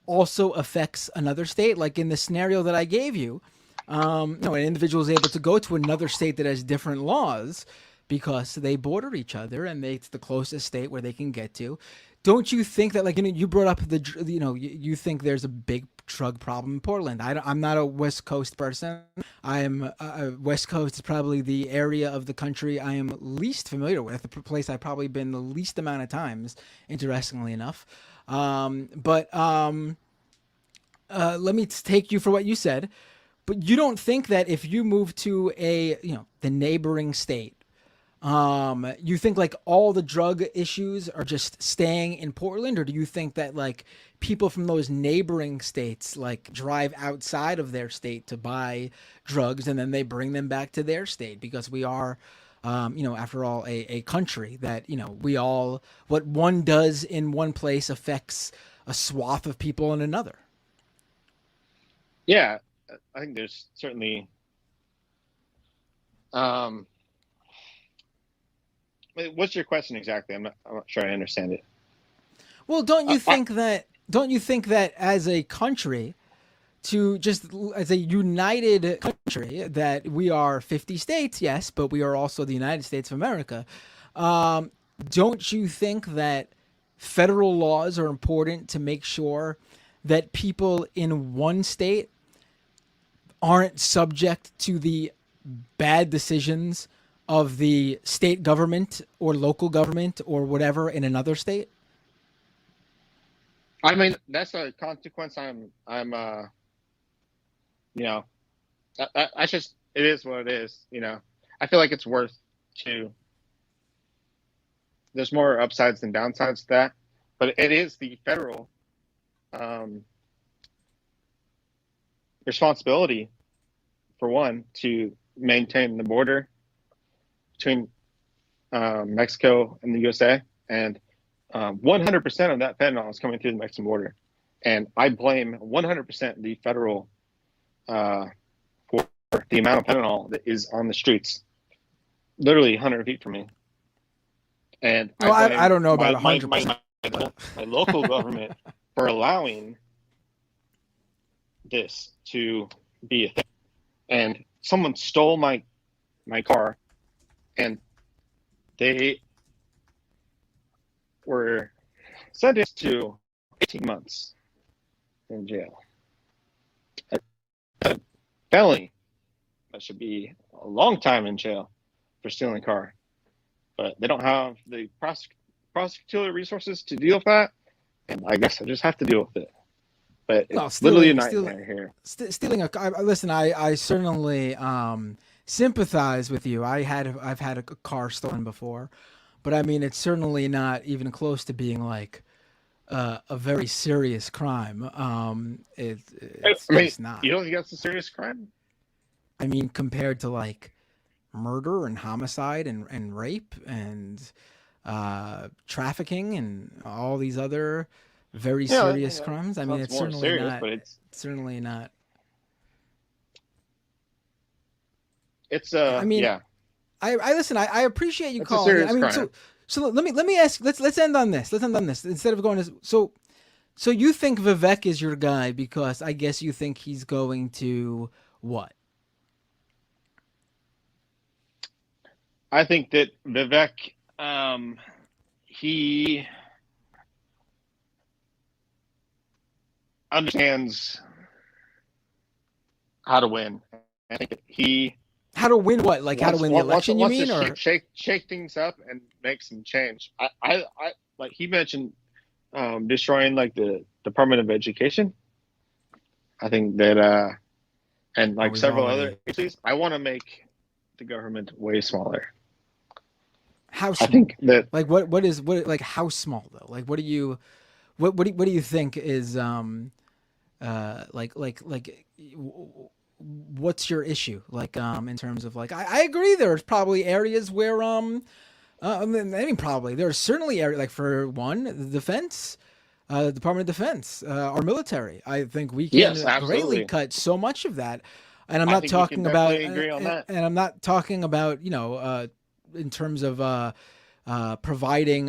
also affects another state? Like in the scenario that I gave you, an individual is able to go to another state that has different laws because they border each other and it's the closest state where they can get to. Don't you think that, you brought up you think there's a big drug problem in Portland? I'm not a West Coast person. West Coast is probably the area of the country I am least familiar with, the place I've probably been the least amount of times, interestingly enough. Let me take you for what you said. But you don't think that if you move to the neighboring state, You think like all the drug issues are just staying in Portland, or do you think that like people from those neighboring states like drive outside of their state to buy drugs and then they bring them back to their state? Because we are, after all, a country that, we all, what one does in one place affects a swath of people in another. Yeah, I think there's certainly, what's your question exactly? I'm not sure I understand it. Well, don't you think that as a country, to just as a united country, that we are 50 states, yes, but we are also the United States of America. Don't you think that federal laws are important to make sure that people in one state aren't subject to the bad decisions of the state government or local government or whatever in another state? I mean, that's a consequence. I just, it is what it is. I feel like it's worth to. There's more upsides than downsides to that, but it is the federal responsibility, for one, to maintain the border between Mexico and the USA, and 100% of that fentanyl is coming through the Mexican border, and I blame 100% the federal for the amount of fentanyl that is on the streets, literally 100 feet from me. And I don't know about 100%. My local government for allowing this to be a thing. And someone stole my car, and they were sentenced to 18 months in jail. A felony, that should be a long time in jail for stealing a car. But they don't have the prosecutorial resources to deal with that, and I guess I just have to deal with it. But it's literally a nightmare here. Stealing a car. Listen, I certainly sympathize with you. I've had a car stolen before, but I mean, it's certainly not even close to being like a very serious crime. It's not. You don't think that's a serious crime? I mean, compared to like murder and homicide and rape and trafficking and all these other very serious crimes. I mean, it's certainly serious, not. But it's certainly not. It's I mean, yeah. I listen. I appreciate you calling. I mean, crime. So let me ask. Let's end on this. Let's end on this instead of going to so you think Vivek is your guy because I guess you think he's going to what? I think that Vivek, he understands how to win. I think that how to win what? Like how to win the election? You mean, or shake things up and make some change? I like he mentioned destroying like the Department of Education. I think that and like several other issues. I want to make the government way smaller. How small? I think that like what like how small though? Like what do you think is what's your issue like in terms of like I agree there's probably areas where I mean probably there's certainly areas like for one the defense Department of Defense our military I think we can greatly cut so much of that, and I'm not talking about and I'm not talking about in terms of providing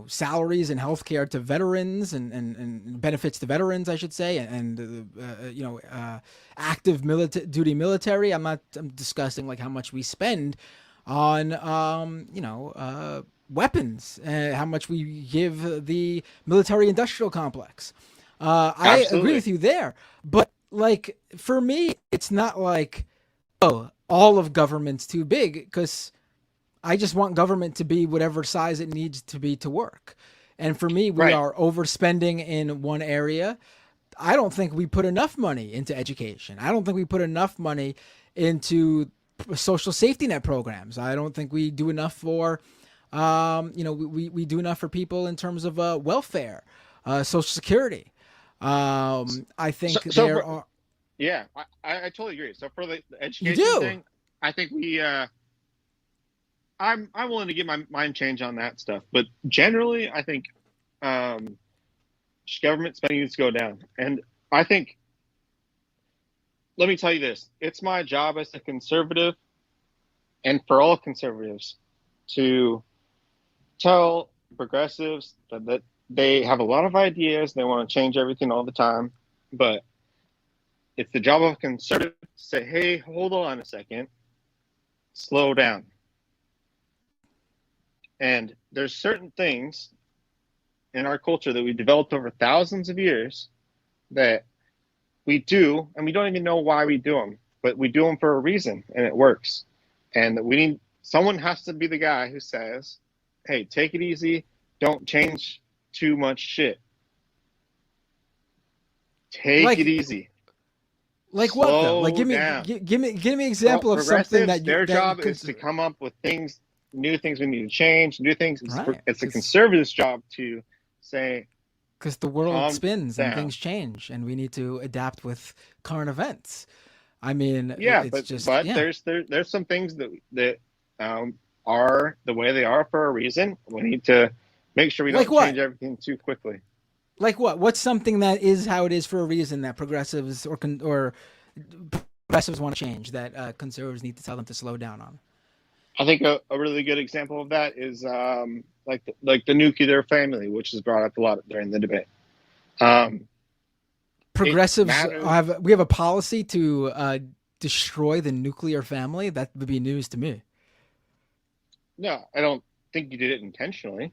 salaries and healthcare to veterans and benefits to veterans, I should say, and active duty military. I'm discussing like how much we spend on weapons, how much we give the military industrial complex. I agree with you there, but like for me, it's not like all of government's too big, because I just want government to be whatever size it needs to be to work. And for me, we are overspending in one area. I don't think we put enough money into education. I don't think we put enough money into social safety net programs. I don't think we do enough for, we do enough for people in terms of welfare, Social Security. I think there are. Yeah, I totally agree. So for the education thing, I think I'm willing to get my mind change on that stuff. But generally, I think government spending needs to go down. And I think, let me tell you this, it's my job as a conservative and for all conservatives to tell progressives that they have a lot of ideas, they want to change everything all the time, but it's the job of a conservative to say, hey, hold on a second, slow down. And there's certain things in our culture that we developed over thousands of years that we do, and we don't even know why we do them, but we do them for a reason, and it works. And someone has to be the guy who says, hey, take it easy, don't change too much shit. Take it easy. Like what though? Like give me an example of something that their job is to come up with new things we need to change, new things. Right. It's a conservative's job to say, because the world spins and things change, and we need to adapt with current events. I mean, there's some things that are the way they are for a reason. We need to make sure we don't change everything too quickly. Like what? What's something that is how it is for a reason that progressives or progressives want to change that conservatives need to tell them to slow down on? I think a really good example of that is like the nuclear family, which is brought up a lot during the debate. Progressives we have a policy to destroy the nuclear family. That would be news to me. No, I don't think you did it intentionally.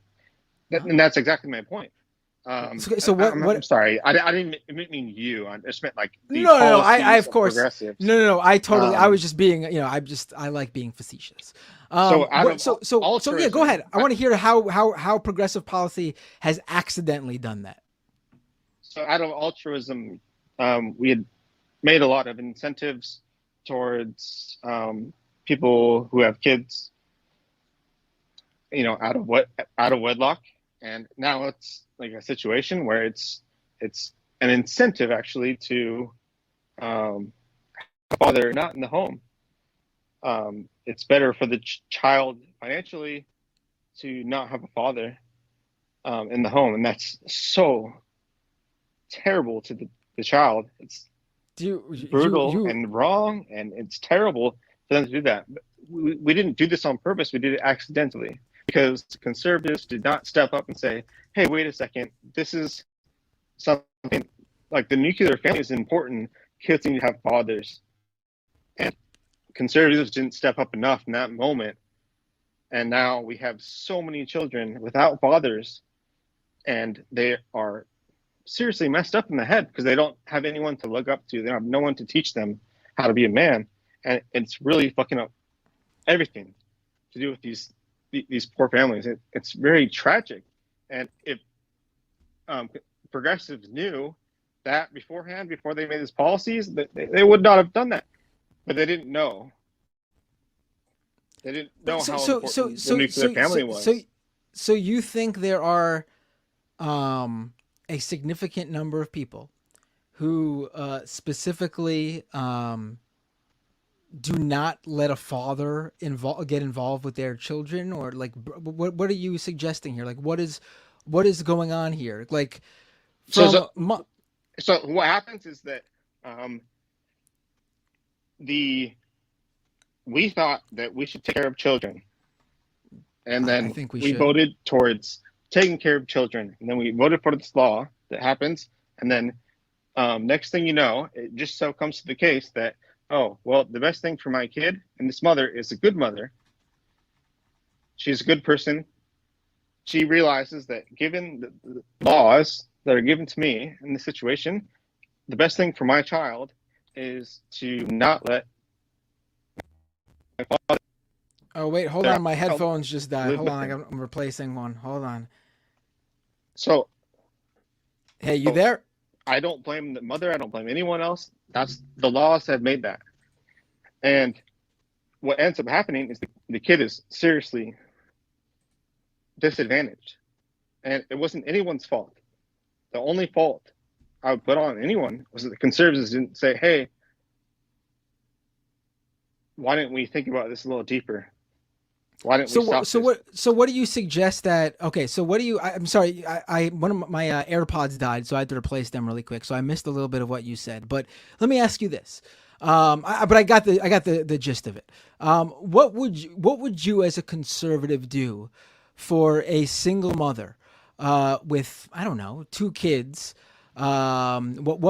And that's exactly my point. I'm sorry. I didn't mean you. I just meant like I of course. No. I totally. I was just being. I like being facetious. Go ahead. I want to hear how progressive policy has accidentally done that. So out of altruism, we had made a lot of incentives towards people who have kids, out of wedlock, and now it's like a situation where it's an incentive actually to father not in the home. It's better for the child financially to not have a father in the home, and that's so terrible to the child. It's brutal and wrong, and it's terrible for them to do that. We didn't do this on purpose. We did it accidentally because conservatives did not step up and say, hey, wait a second, this is something like the nuclear family is important. Kids need to have fathers. And conservatives didn't step up enough in that moment. And now we have so many children without fathers, and they are seriously messed up in the head because they don't have anyone to look up to. They have no one to teach them how to be a man. And it's really fucking up everything to do with these poor families. It's very tragic. And if progressives knew that beforehand, before they made these policies, they would not have done that. But they didn't know. They didn't know how important the nuclear family was. So you think there are a significant number of people who specifically do not let a father get involved with their children, or like what are you suggesting here? Like what is going on here? Like so what happens is that we thought that we should take care of children, and then I think we voted towards taking care of children, and then we voted for this law that happens, and then next thing you know, it just so comes to the case that, oh, well, the best thing for my kid and this mother is a good mother. She's a good person. She realizes that given the laws that are given to me in this situation, the best thing for my child is to not let my father. Oh, wait, hold on. My headphones just died. Hold on. I'm replacing one. Hold on. So, hey, you there? I don't blame the mother. I don't blame anyone else. That's the laws have made that. And what ends up happening is the kid is seriously disadvantaged, and it wasn't anyone's fault. The only fault I would put on anyone was that the conservatives didn't say, "Hey, why didn't we think about this a little deeper? Why didn't we stop this?" So what do you suggest that? Okay, so what do you? I'm sorry, I one of my AirPods died, so I had to replace them really quick. So I missed a little bit of what you said. But let me ask you this. But I got the gist of it. What would you as a conservative do for a single mother with, I don't know, 2 kids? What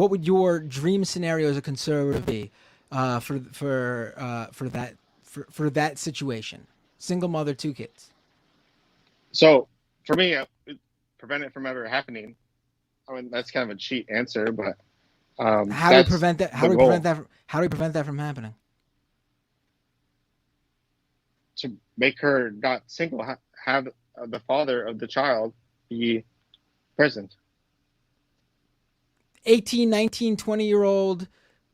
would your dream scenario as a conservative be for that situation? Single mother, 2 kids. So for me, prevent it from ever happening. I mean, that's kind of a cheat answer, but how do we prevent that? How do we prevent that from happening? To make her not single, have the father of the child be present. 18, 19, 20-year-old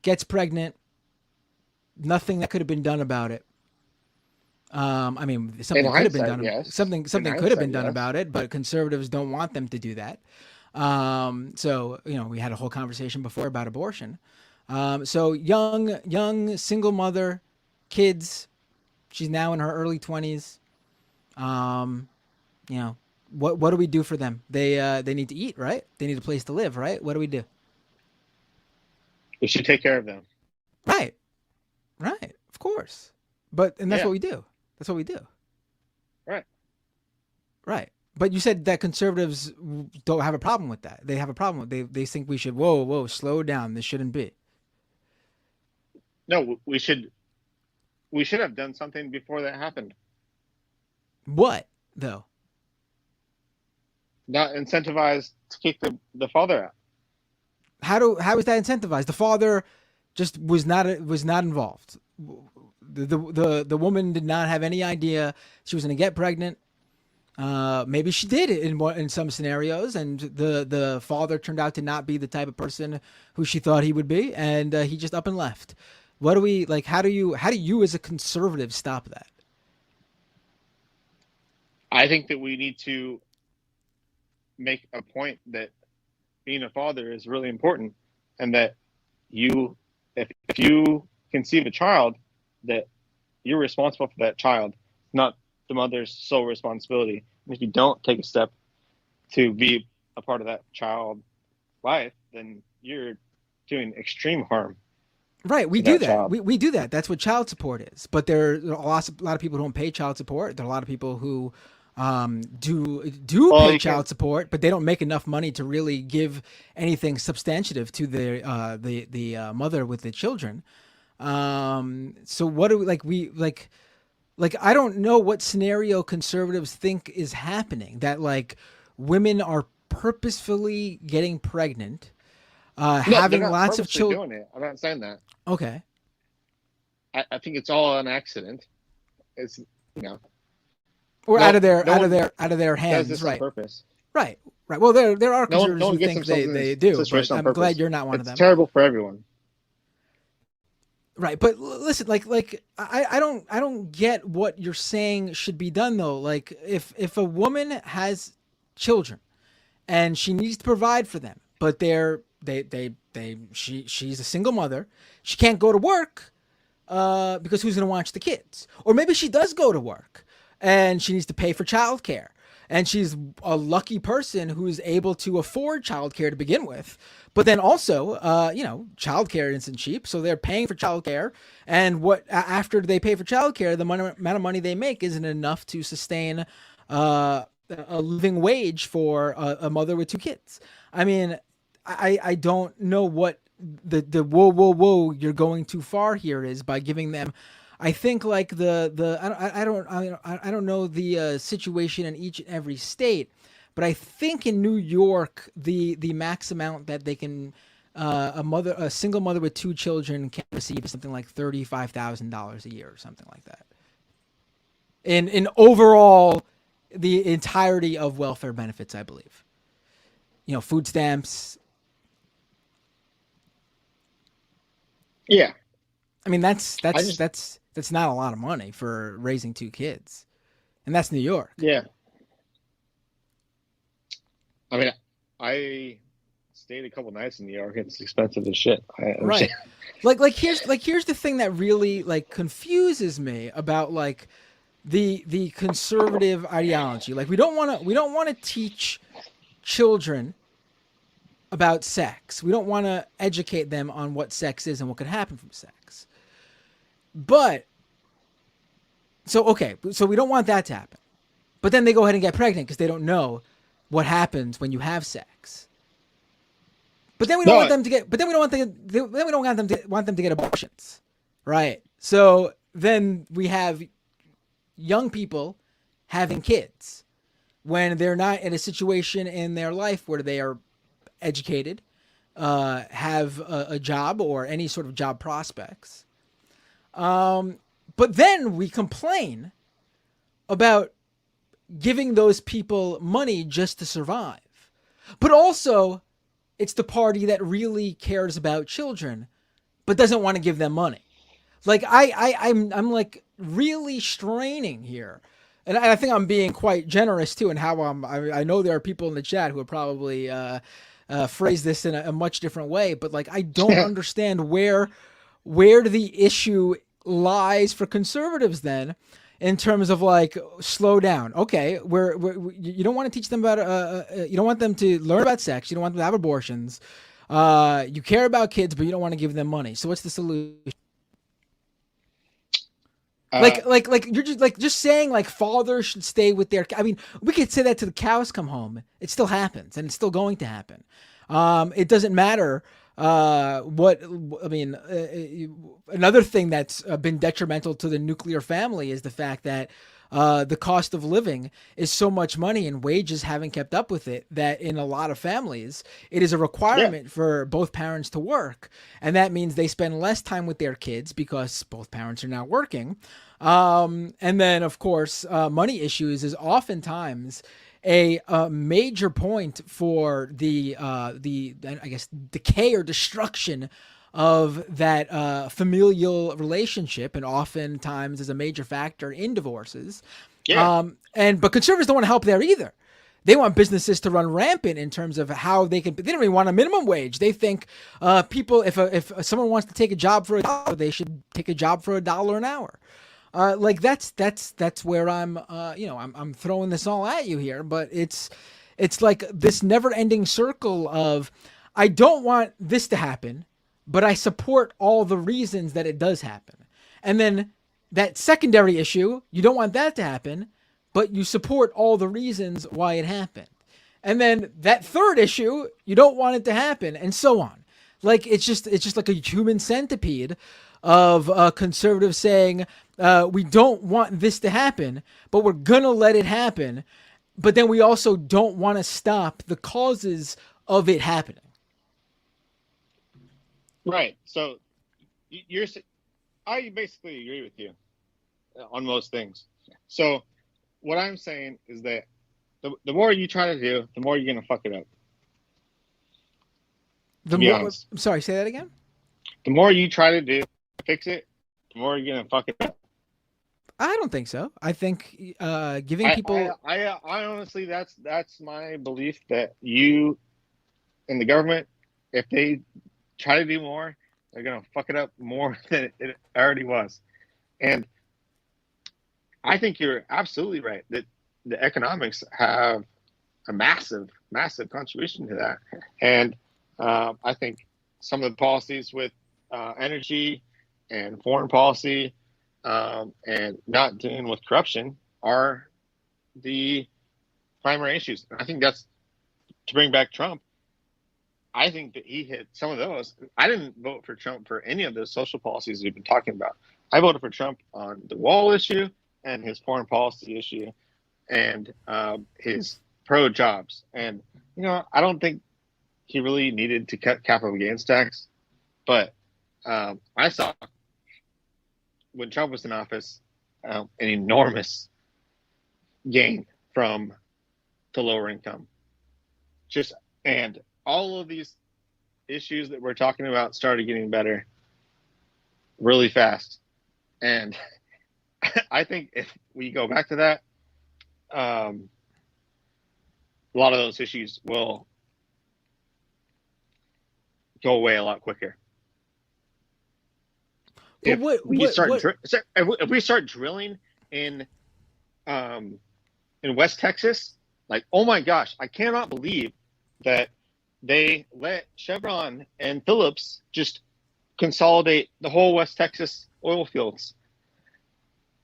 gets pregnant. Nothing that could have been done about it. I mean, something could have been done. Yes. Something could have been done about it, but conservatives don't want them to do that. So, we had a whole conversation before about abortion. So young single mother, kids. She's now in her early 20s. What do we do for them? They need to eat, right? They need a place to live, right? What do we do? We should take care of them. Right. Of course. And that's what we do. That's what we do. Right. But you said that conservatives don't have a problem with that. They have a problem with they think we should slow down. This shouldn't be. No, we should have done something before that happened. What though? Not incentivized to kick the father out. How is that incentivized? The father just was not involved. The woman did not have any idea she was going to get pregnant. Maybe she did in some scenarios, and the father turned out to not be the type of person who she thought he would be, and he just up and left. What do we like? How do you as a conservative stop that? I think that we need to make a point that being a father is really important, and that if you conceive a child, that you're responsible for that child, not the mother's sole responsibility. And if you don't take a step to be a part of that child's life, then you're doing extreme harm. Right, we do that. We do that. That's what child support is. But there are a lot of people who don't pay child support. There are a lot of people who do pay child support, but they don't make enough money to really give anything substantive to the mother with the children. So what do we I don't know what scenario conservatives think is happening, that women are purposefully getting pregnant, having lots of children. Doing it. I'm not saying that. Okay. I think it's all an accident. It's or out of their hands, right? On purpose. Right. Well, there are conservatives who think they do. But I'm glad you're not one of them. It's terrible for everyone. Right, but listen, I don't get what you're saying should be done though. If a woman has children and she needs to provide for them, but she's a single mother, she can't go to work because who's going to watch the kids? Or maybe she does go to work and she needs to pay for childcare, and she's a lucky person who's able to afford childcare to begin with. But then also, childcare isn't cheap, so they're paying for childcare. And after they pay for childcare, the amount of money they make isn't enough to sustain a living wage for a mother with 2 kids. I mean, I don't know what the whoa you're going too far here is by giving them. I think I don't know the situation in each and every state. But I think in New York, the max amount that they can, a single mother with 2 children can receive something like $35,000 a year or something like that. In overall, the entirety of welfare benefits, I believe. Food stamps. Yeah. I mean, that's That's not a lot of money for raising 2 kids. And that's New York. Yeah. I mean, I stayed a couple nights in New York. It's expensive as shit. Right. Here's the thing that really like confuses me about like the conservative ideology. Like we don't want to teach children about sex. We don't want to educate them on what sex is and what could happen from sex. But so we don't want that to happen. But then they go ahead and get pregnant because they don't know what happens when you have sex. But then we don't want them to get. But then we don't want them to get abortions, right? So then we have young people having kids when they're not in a situation in their life where they are educated, have a job or any sort of job prospects. But then we complain about giving those people money just to survive. But also, it's the party that really cares about children, but doesn't want to give them money. Like I'm like really straining here, and I think I'm being quite generous too in how I know there are people in the chat who would probably phrase this in a much different way, but like I don't understand where the issue lies for conservatives then. In terms of like, slow down. Okay, you don't want to teach them about, you don't want them to learn about sex. You don't want them to have abortions. You care about kids, but you don't want to give them money. So what's the solution? Like you're just saying like fathers should stay with their. I mean, we could say that till the cows come home. It still happens, and it's still going to happen. It doesn't matter. Another thing that's been detrimental to the nuclear family is the fact that the cost of living is so much money and wages haven't kept up with it, that in a lot of families, it is a requirement for both parents to work. And that means they spend less time with their kids because both parents are now working. And then, of course, money issues is oftentimes a major point for the I guess decay or destruction of that familial relationship, and oftentimes is a major factor in divorces. But conservatives don't want to help there either. They want businesses to run rampant in terms of how they can. They don't even want a minimum wage. They think people, if someone wants to take a job for $1, they should take a job for $1 an hour. Like that's where I'm I'm throwing this all at you here, but it's like this never-ending circle of I don't want this to happen, but I support all the reasons that it does happen. And then that secondary issue, you don't want that to happen, but you support all the reasons why it happened. And then that third issue, you don't want it to happen, and so on. Like it's just like a human centipede of conservatives saying, we don't want this to happen, but we're gonna let it happen. But then we also don't want to stop the causes of it happening. Right. So I basically agree with you on most things. So what I'm saying is that the more you try to do, the more you're gonna fuck it up. I'm sorry, say that again. The more you try to do, fix it, the more you're gonna fuck it up. I don't think so. I think giving people. I honestly, that's my belief, that you and the government, if they try to do more, they're gonna fuck it up more than it already was. And I think you're absolutely right that the economics have a massive contribution to that. And I think some of the policies with energy and foreign policy and not dealing with corruption are the primary issues. And I think that's, to bring back Trump, I think that he hit some of those. I didn't vote for Trump for any of those social policies we've been talking about. I voted for Trump on the wall issue and his foreign policy issue and his pro-jobs. And, I don't think he really needed to cut capital gains tax. But I saw, when Trump was in office, an enormous gain from the lower income. And all of these issues that we're talking about started getting better really fast. And I think if we go back to that, a lot of those issues will go away a lot quicker. If we start drilling in West Texas, like, oh my gosh, I cannot believe that they let Chevron and Phillips just consolidate the whole West Texas oil fields.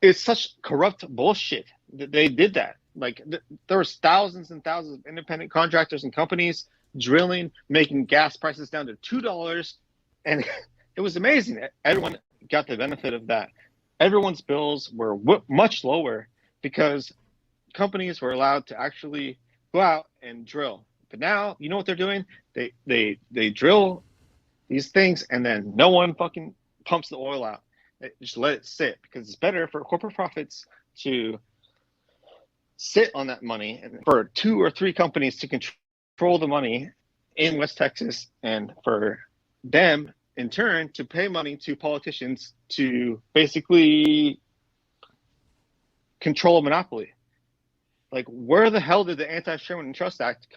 It's such corrupt bullshit that they did that. Like, there was thousands and thousands of independent contractors and companies drilling, making gas prices down to $2, and it was amazing. Everyone got the benefit of that. Everyone's bills were much lower because companies were allowed to actually go out and drill. But now, you know what they're doing? They drill these things, and then no one fucking pumps the oil out. They just let it sit, because it's better for corporate profits to sit on that money and for 2 or 3 companies to control the money in West Texas, and for them in turn to pay money to politicians to basically control a monopoly. Like, where the hell did the Anti-Sherman Trust Act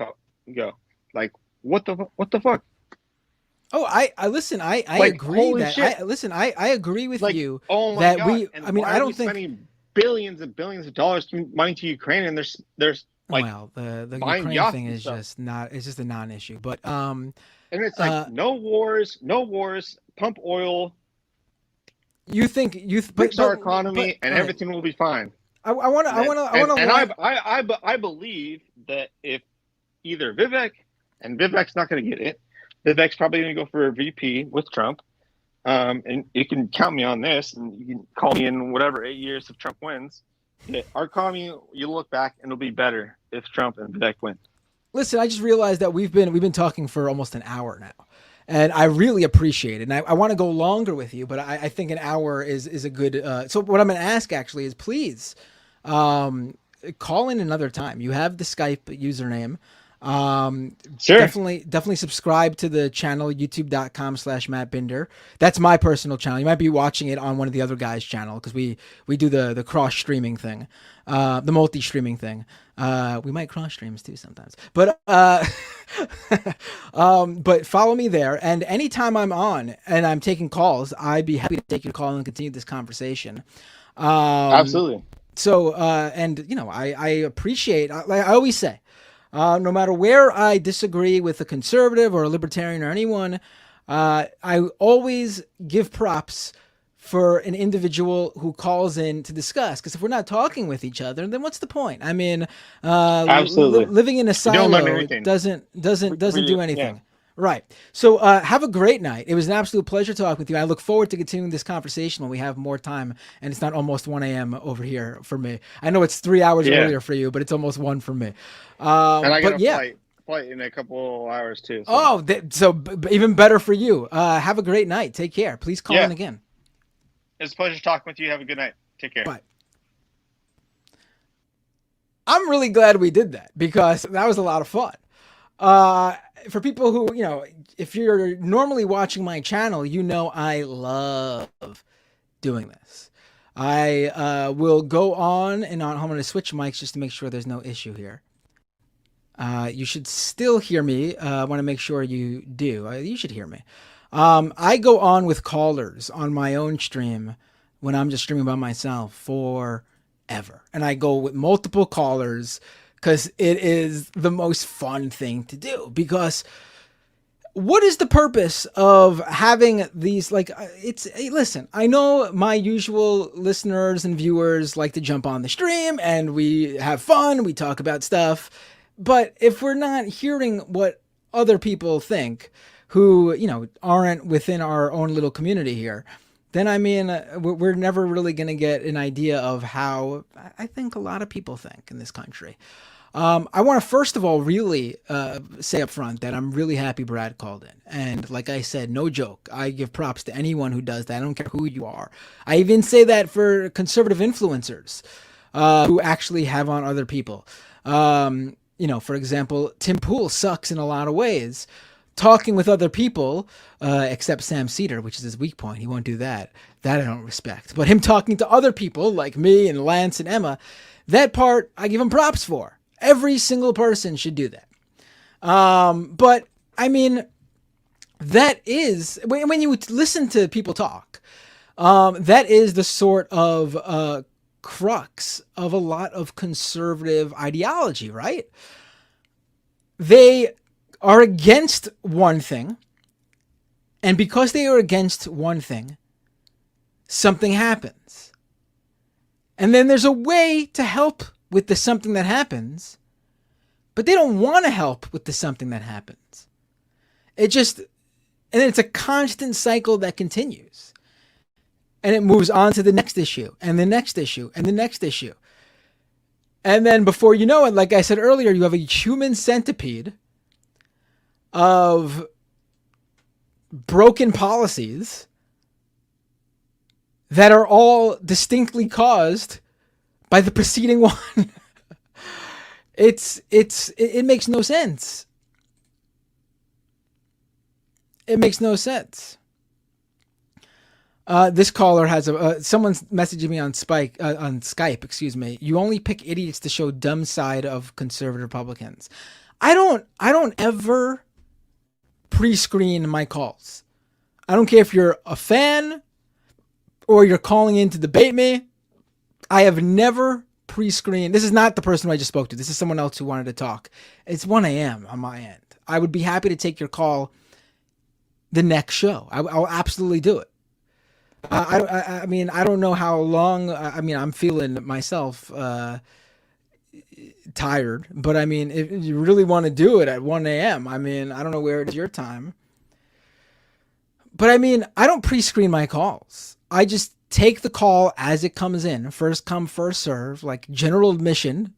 go? Like, what the fuck? Oh, I listen. I like, agree that. I agree with you. Oh my that God. I don't think spending billions and billions of dollars money to Ukraine, and there's like, well, the Ukraine thing is just not. It's just a non-issue. But and it's like no wars, pump oil. You think fix our economy, and everything will be fine. I want to. I believe that if either Vivek's not going to get it. Vivek's probably going to go for a VP with Trump. And you can count me on this, and you can call me in whatever 8 years if Trump wins. Our economy, you look back, and it'll be better if Trump and Vivek win. Listen, I just realized that we've been talking for almost an hour now, and I really appreciate it. And I want to go longer with you, but I think an hour is a good. So what I'm going to ask actually is, please call in another time. You have the Skype username. Sure. Definitely subscribe to the channel, youtube.com/Matt Binder. That's my personal channel. You might be watching it on one of the other guys' channel, because we do the cross streaming thing, the multi streaming thing. We might cross streams too sometimes, but but follow me there. And anytime I'm on and I'm taking calls, I'd be happy to take your call and continue this conversation. Absolutely. So, and you know, I appreciate, like I always say, no matter where I disagree with a conservative or a libertarian or anyone, I always give props for an individual who calls in to discuss. Because if we're not talking with each other, then what's the point? I mean, absolutely, living in a silo doesn't do anything. Yeah. Right. So have a great night. It was an absolute pleasure talking with you. I look forward to continuing this conversation when we have more time, and it's not almost 1 a.m. over here for me. I know it's 3 hours earlier for you, but it's almost 1 for me. And I got a flight in a couple hours too. So. So even better for you. Have a great night. Take care. Please call in again. It's a pleasure talking with you. Have a good night. Take care. Bye. I'm really glad we did that, because that was a lot of fun. For people who, you know, if you're normally watching my channel, you know I love doing this. I will go on and on. I'm going to switch mics just to make sure there's no issue here. You should still hear me. I want to make sure you do. You should hear me. I go on with callers on my own stream when I'm just streaming by myself forever. And I go with multiple callers, because it is the most fun thing to do. Because what is the purpose of having these, like, listen, I know my usual listeners and viewers like to jump on the stream and we have fun, we talk about stuff, but if we're not hearing what other people think who, you know, aren't within our own little community here, then I mean, we're never really going to get an idea of how I think a lot of people think in this country. I want to first of all really say up front that I'm really happy Brad called in. And like I said, no joke, I give props to anyone who does that. I don't care who you are. I even say that for conservative influencers who actually have on other people. You know, for example, Tim Pool sucks in a lot of ways, talking with other people, except Sam Cedar, which is his weak point. He won't do that. That I don't respect. But him talking to other people like me and Lance and Emma, that part I give him props for. Every single person should do that. But I mean, that is, when you listen to people talk, that is the sort of crux of a lot of conservative ideology, right? They are against one thing, and because they are against one thing, something happens. And then there's a way to help with the something that happens, but they don't want to help with the something that happens. And then it's a constant cycle that continues. And it moves on to the next issue, and the next issue, and the next issue. And then before you know it, like I said earlier, you have a human centipede of broken policies that are all distinctly caused by the preceding one. It makes no sense. It makes no sense. This caller has someone's messaging me on Skype. Excuse me. You only pick idiots to show dumb side of conservative Republicans. I don't ever pre-screen my calls. I don't care if you're a fan or you're calling in to debate me. I have never pre-screened. This is not the person I just spoke to. This is someone else who wanted to talk. It's 1 a.m. on my end. I would be happy to take your call the next show. I'll absolutely do it. I mean, I don't know how long. I mean, I'm feeling myself tired, but I mean, if you really want to do it at 1 a.m., I mean, I don't know where it's your time, but I mean, I don't pre-screen my calls. I just take the call as it comes in, first come, first serve, like general admission.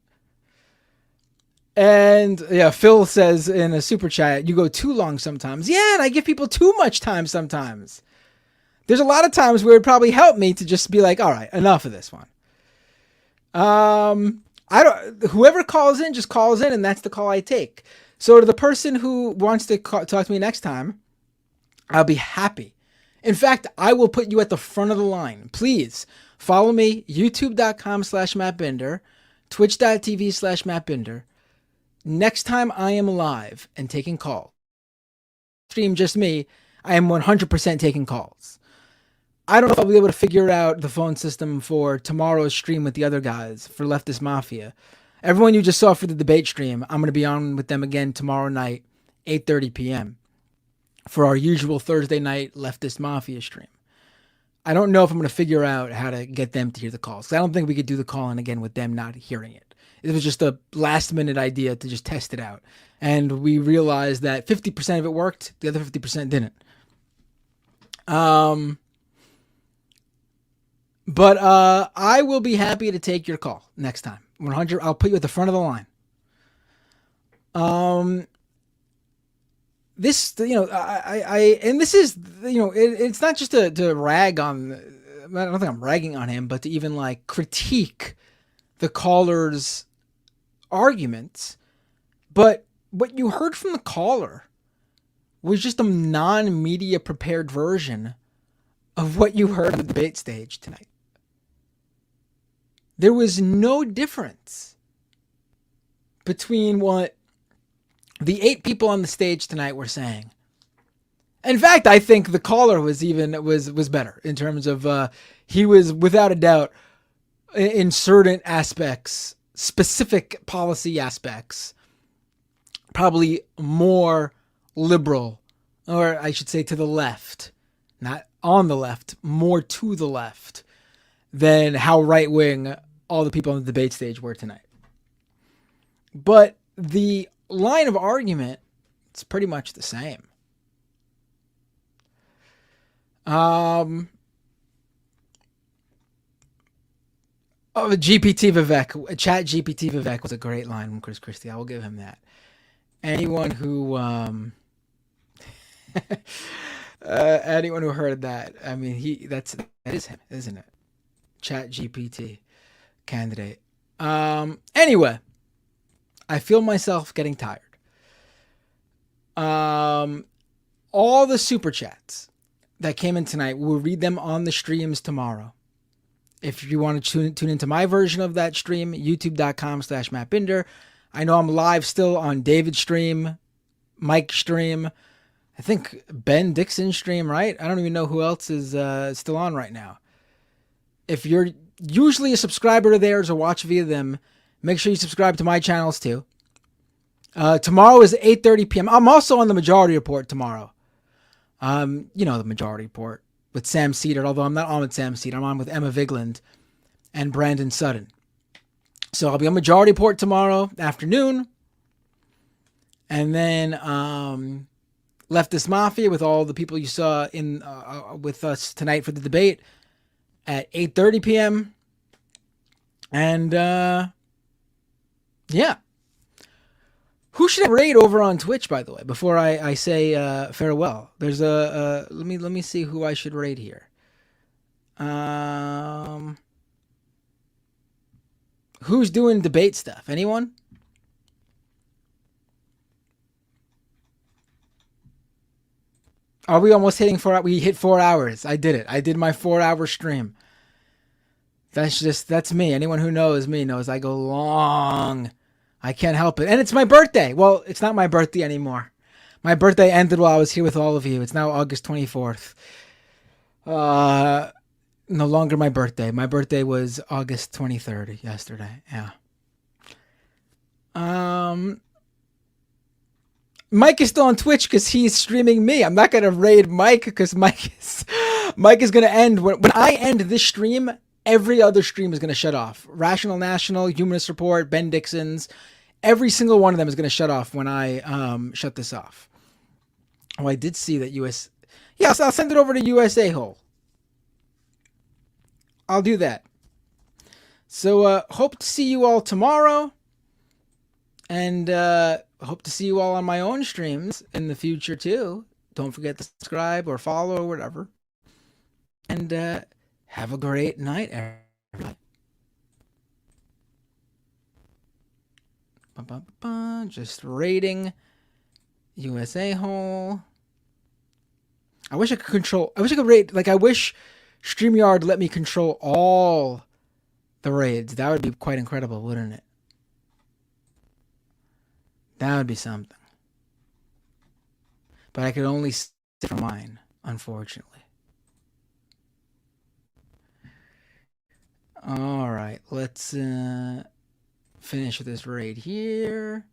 And yeah, Phil says in a super chat, you go too long sometimes. Yeah, and I give people too much time sometimes. There's a lot of times where it'd probably help me to just be like, all right, enough of this one. Whoever calls in just calls in, and that's the call I take. So to the person who wants to talk to me next time, I'll be happy. In fact, I will put you at the front of the line. Please follow me, youtube.com/MattBinder, twitch.tv/MattBinder. Next time I am live and taking calls, stream just me, I am 100% taking calls. I don't know if I'll be able to figure out the phone system for tomorrow's stream with the other guys for Leftist Mafia. Everyone you just saw for the debate stream, I'm going to be on with them again tomorrow night, 8:30 p.m. for our usual Thursday night Leftist Mafia stream. I don't know if I'm going to figure out how to get them to hear the calls. I don't think we could do the call-in again with them not hearing it. It was just a last-minute idea to just test it out. And we realized that 50% of it worked, the other 50% didn't. But I will be happy to take your call next time. 100. I'll put you at the front of the line. This, and this is, it's not just to rag on. I don't think I'm ragging on him, but to even like critique the caller's arguments. But what you heard from the caller was just a non-media prepared version of what you heard on the debate stage tonight. There was no difference between what the 8 people on the stage tonight were saying. In fact, I think the caller was better in terms of he was without a doubt in certain aspects, specific policy aspects, probably more liberal, or I should say to the left, not on the left, more to the left than how right-wing all the people on the debate stage were tonight. But the line of argument, it's pretty much the same. GPT Vivek, Chat GPT Vivek was a great line from Chris Christie. I will give him that. Anyone who anyone who heard that, I mean, that is him, isn't it? Chat GPT candidate. Anyway, I feel myself getting tired. All the super chats that came in tonight, we'll read them on the streams tomorrow. If you want to tune into my version of that stream, youtube.com/MattBinder. I know I'm live still on David's stream, Mike's stream, I think Ben Dixon's stream, right? I don't even know who else is still on right now. If you're usually a subscriber to theirs or watch via them, make sure you subscribe to my channels too. Tomorrow is 8:30 p.m. I'm also on the Majority Report tomorrow. You know, the Majority Report with Sam Cedar, although I'm not on with Sam Cedar. I'm on with Emma Vigland and Brandon Sutton. So I'll be on Majority Report tomorrow afternoon. And then Leftist Mafia with all the people you saw in with us tonight for the debate at 8:30 p.m. And yeah. Who should I raid over on Twitch, by the way, before I say farewell? There's let me see who I should raid here. Who's doing debate stuff? Anyone? Are we almost hitting 4 hours? We hit 4 hours. I did it. I did my 4-hour stream. That's me. Anyone who knows me knows I go long. I can't help it. And it's my birthday. Well, it's not my birthday anymore. My birthday ended while I was here with all of you. It's now August 24th. No longer my birthday. My birthday was August 23rd yesterday. Yeah. Mike is still on Twitch because he's streaming me. I'm not going to raid Mike because Mike is going to end. When I end this stream, every other stream is going to shut off. Rational National, Humanist Report, Ben Dixon's, every single one of them is going to shut off when I shut this off. Oh, I did see that US... Yes, I'll send it over to USA Hole. I'll do that. So, hope to see you all tomorrow. And hope to see you all on my own streams in the future, too. Don't forget to subscribe or follow or whatever. And have a great night, everybody. Just rating USA Hole. I wish I could rate, like, I wish StreamYard let me control all the raids. That would be quite incredible, wouldn't it? That would be something. But I could only sit for mine, unfortunately. All right, let's finish with this raid here.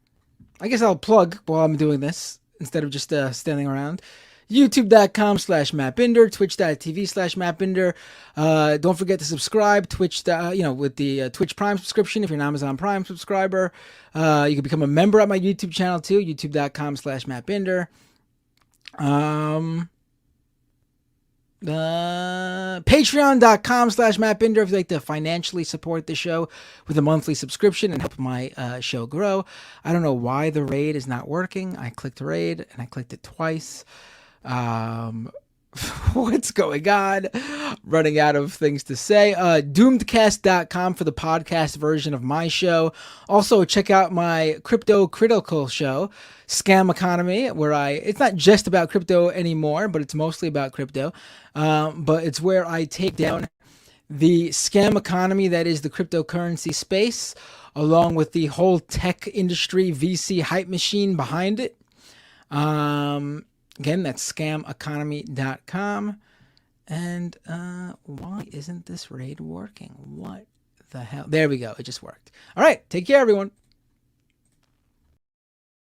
I guess I'll plug while I'm doing this instead of just standing around. YouTube.com/MattBinder, Twitch.tv/MattBinder. Don't forget to subscribe. Twitch, with the Twitch Prime subscription. If you're an Amazon Prime subscriber, you can become a member at my YouTube channel too. YouTube.com/MattBinder. Patreon.com/MattBinder if you'd like to financially support the show with a monthly subscription and help my show grow. I don't know why the raid is not working. I clicked raid and I clicked it twice. What's going on? Running out of things to say. Doomedcast.com for the podcast version of my show. Also, check out my crypto critical show, Scam Economy, where it's not just about crypto anymore, but it's mostly about crypto. But it's where I take down the scam economy that is the cryptocurrency space, along with the whole tech industry VC hype machine behind it. Again, that's scameconomy.com. And why isn't this raid working? What the hell? There we go. It just worked. All right. Take care, everyone.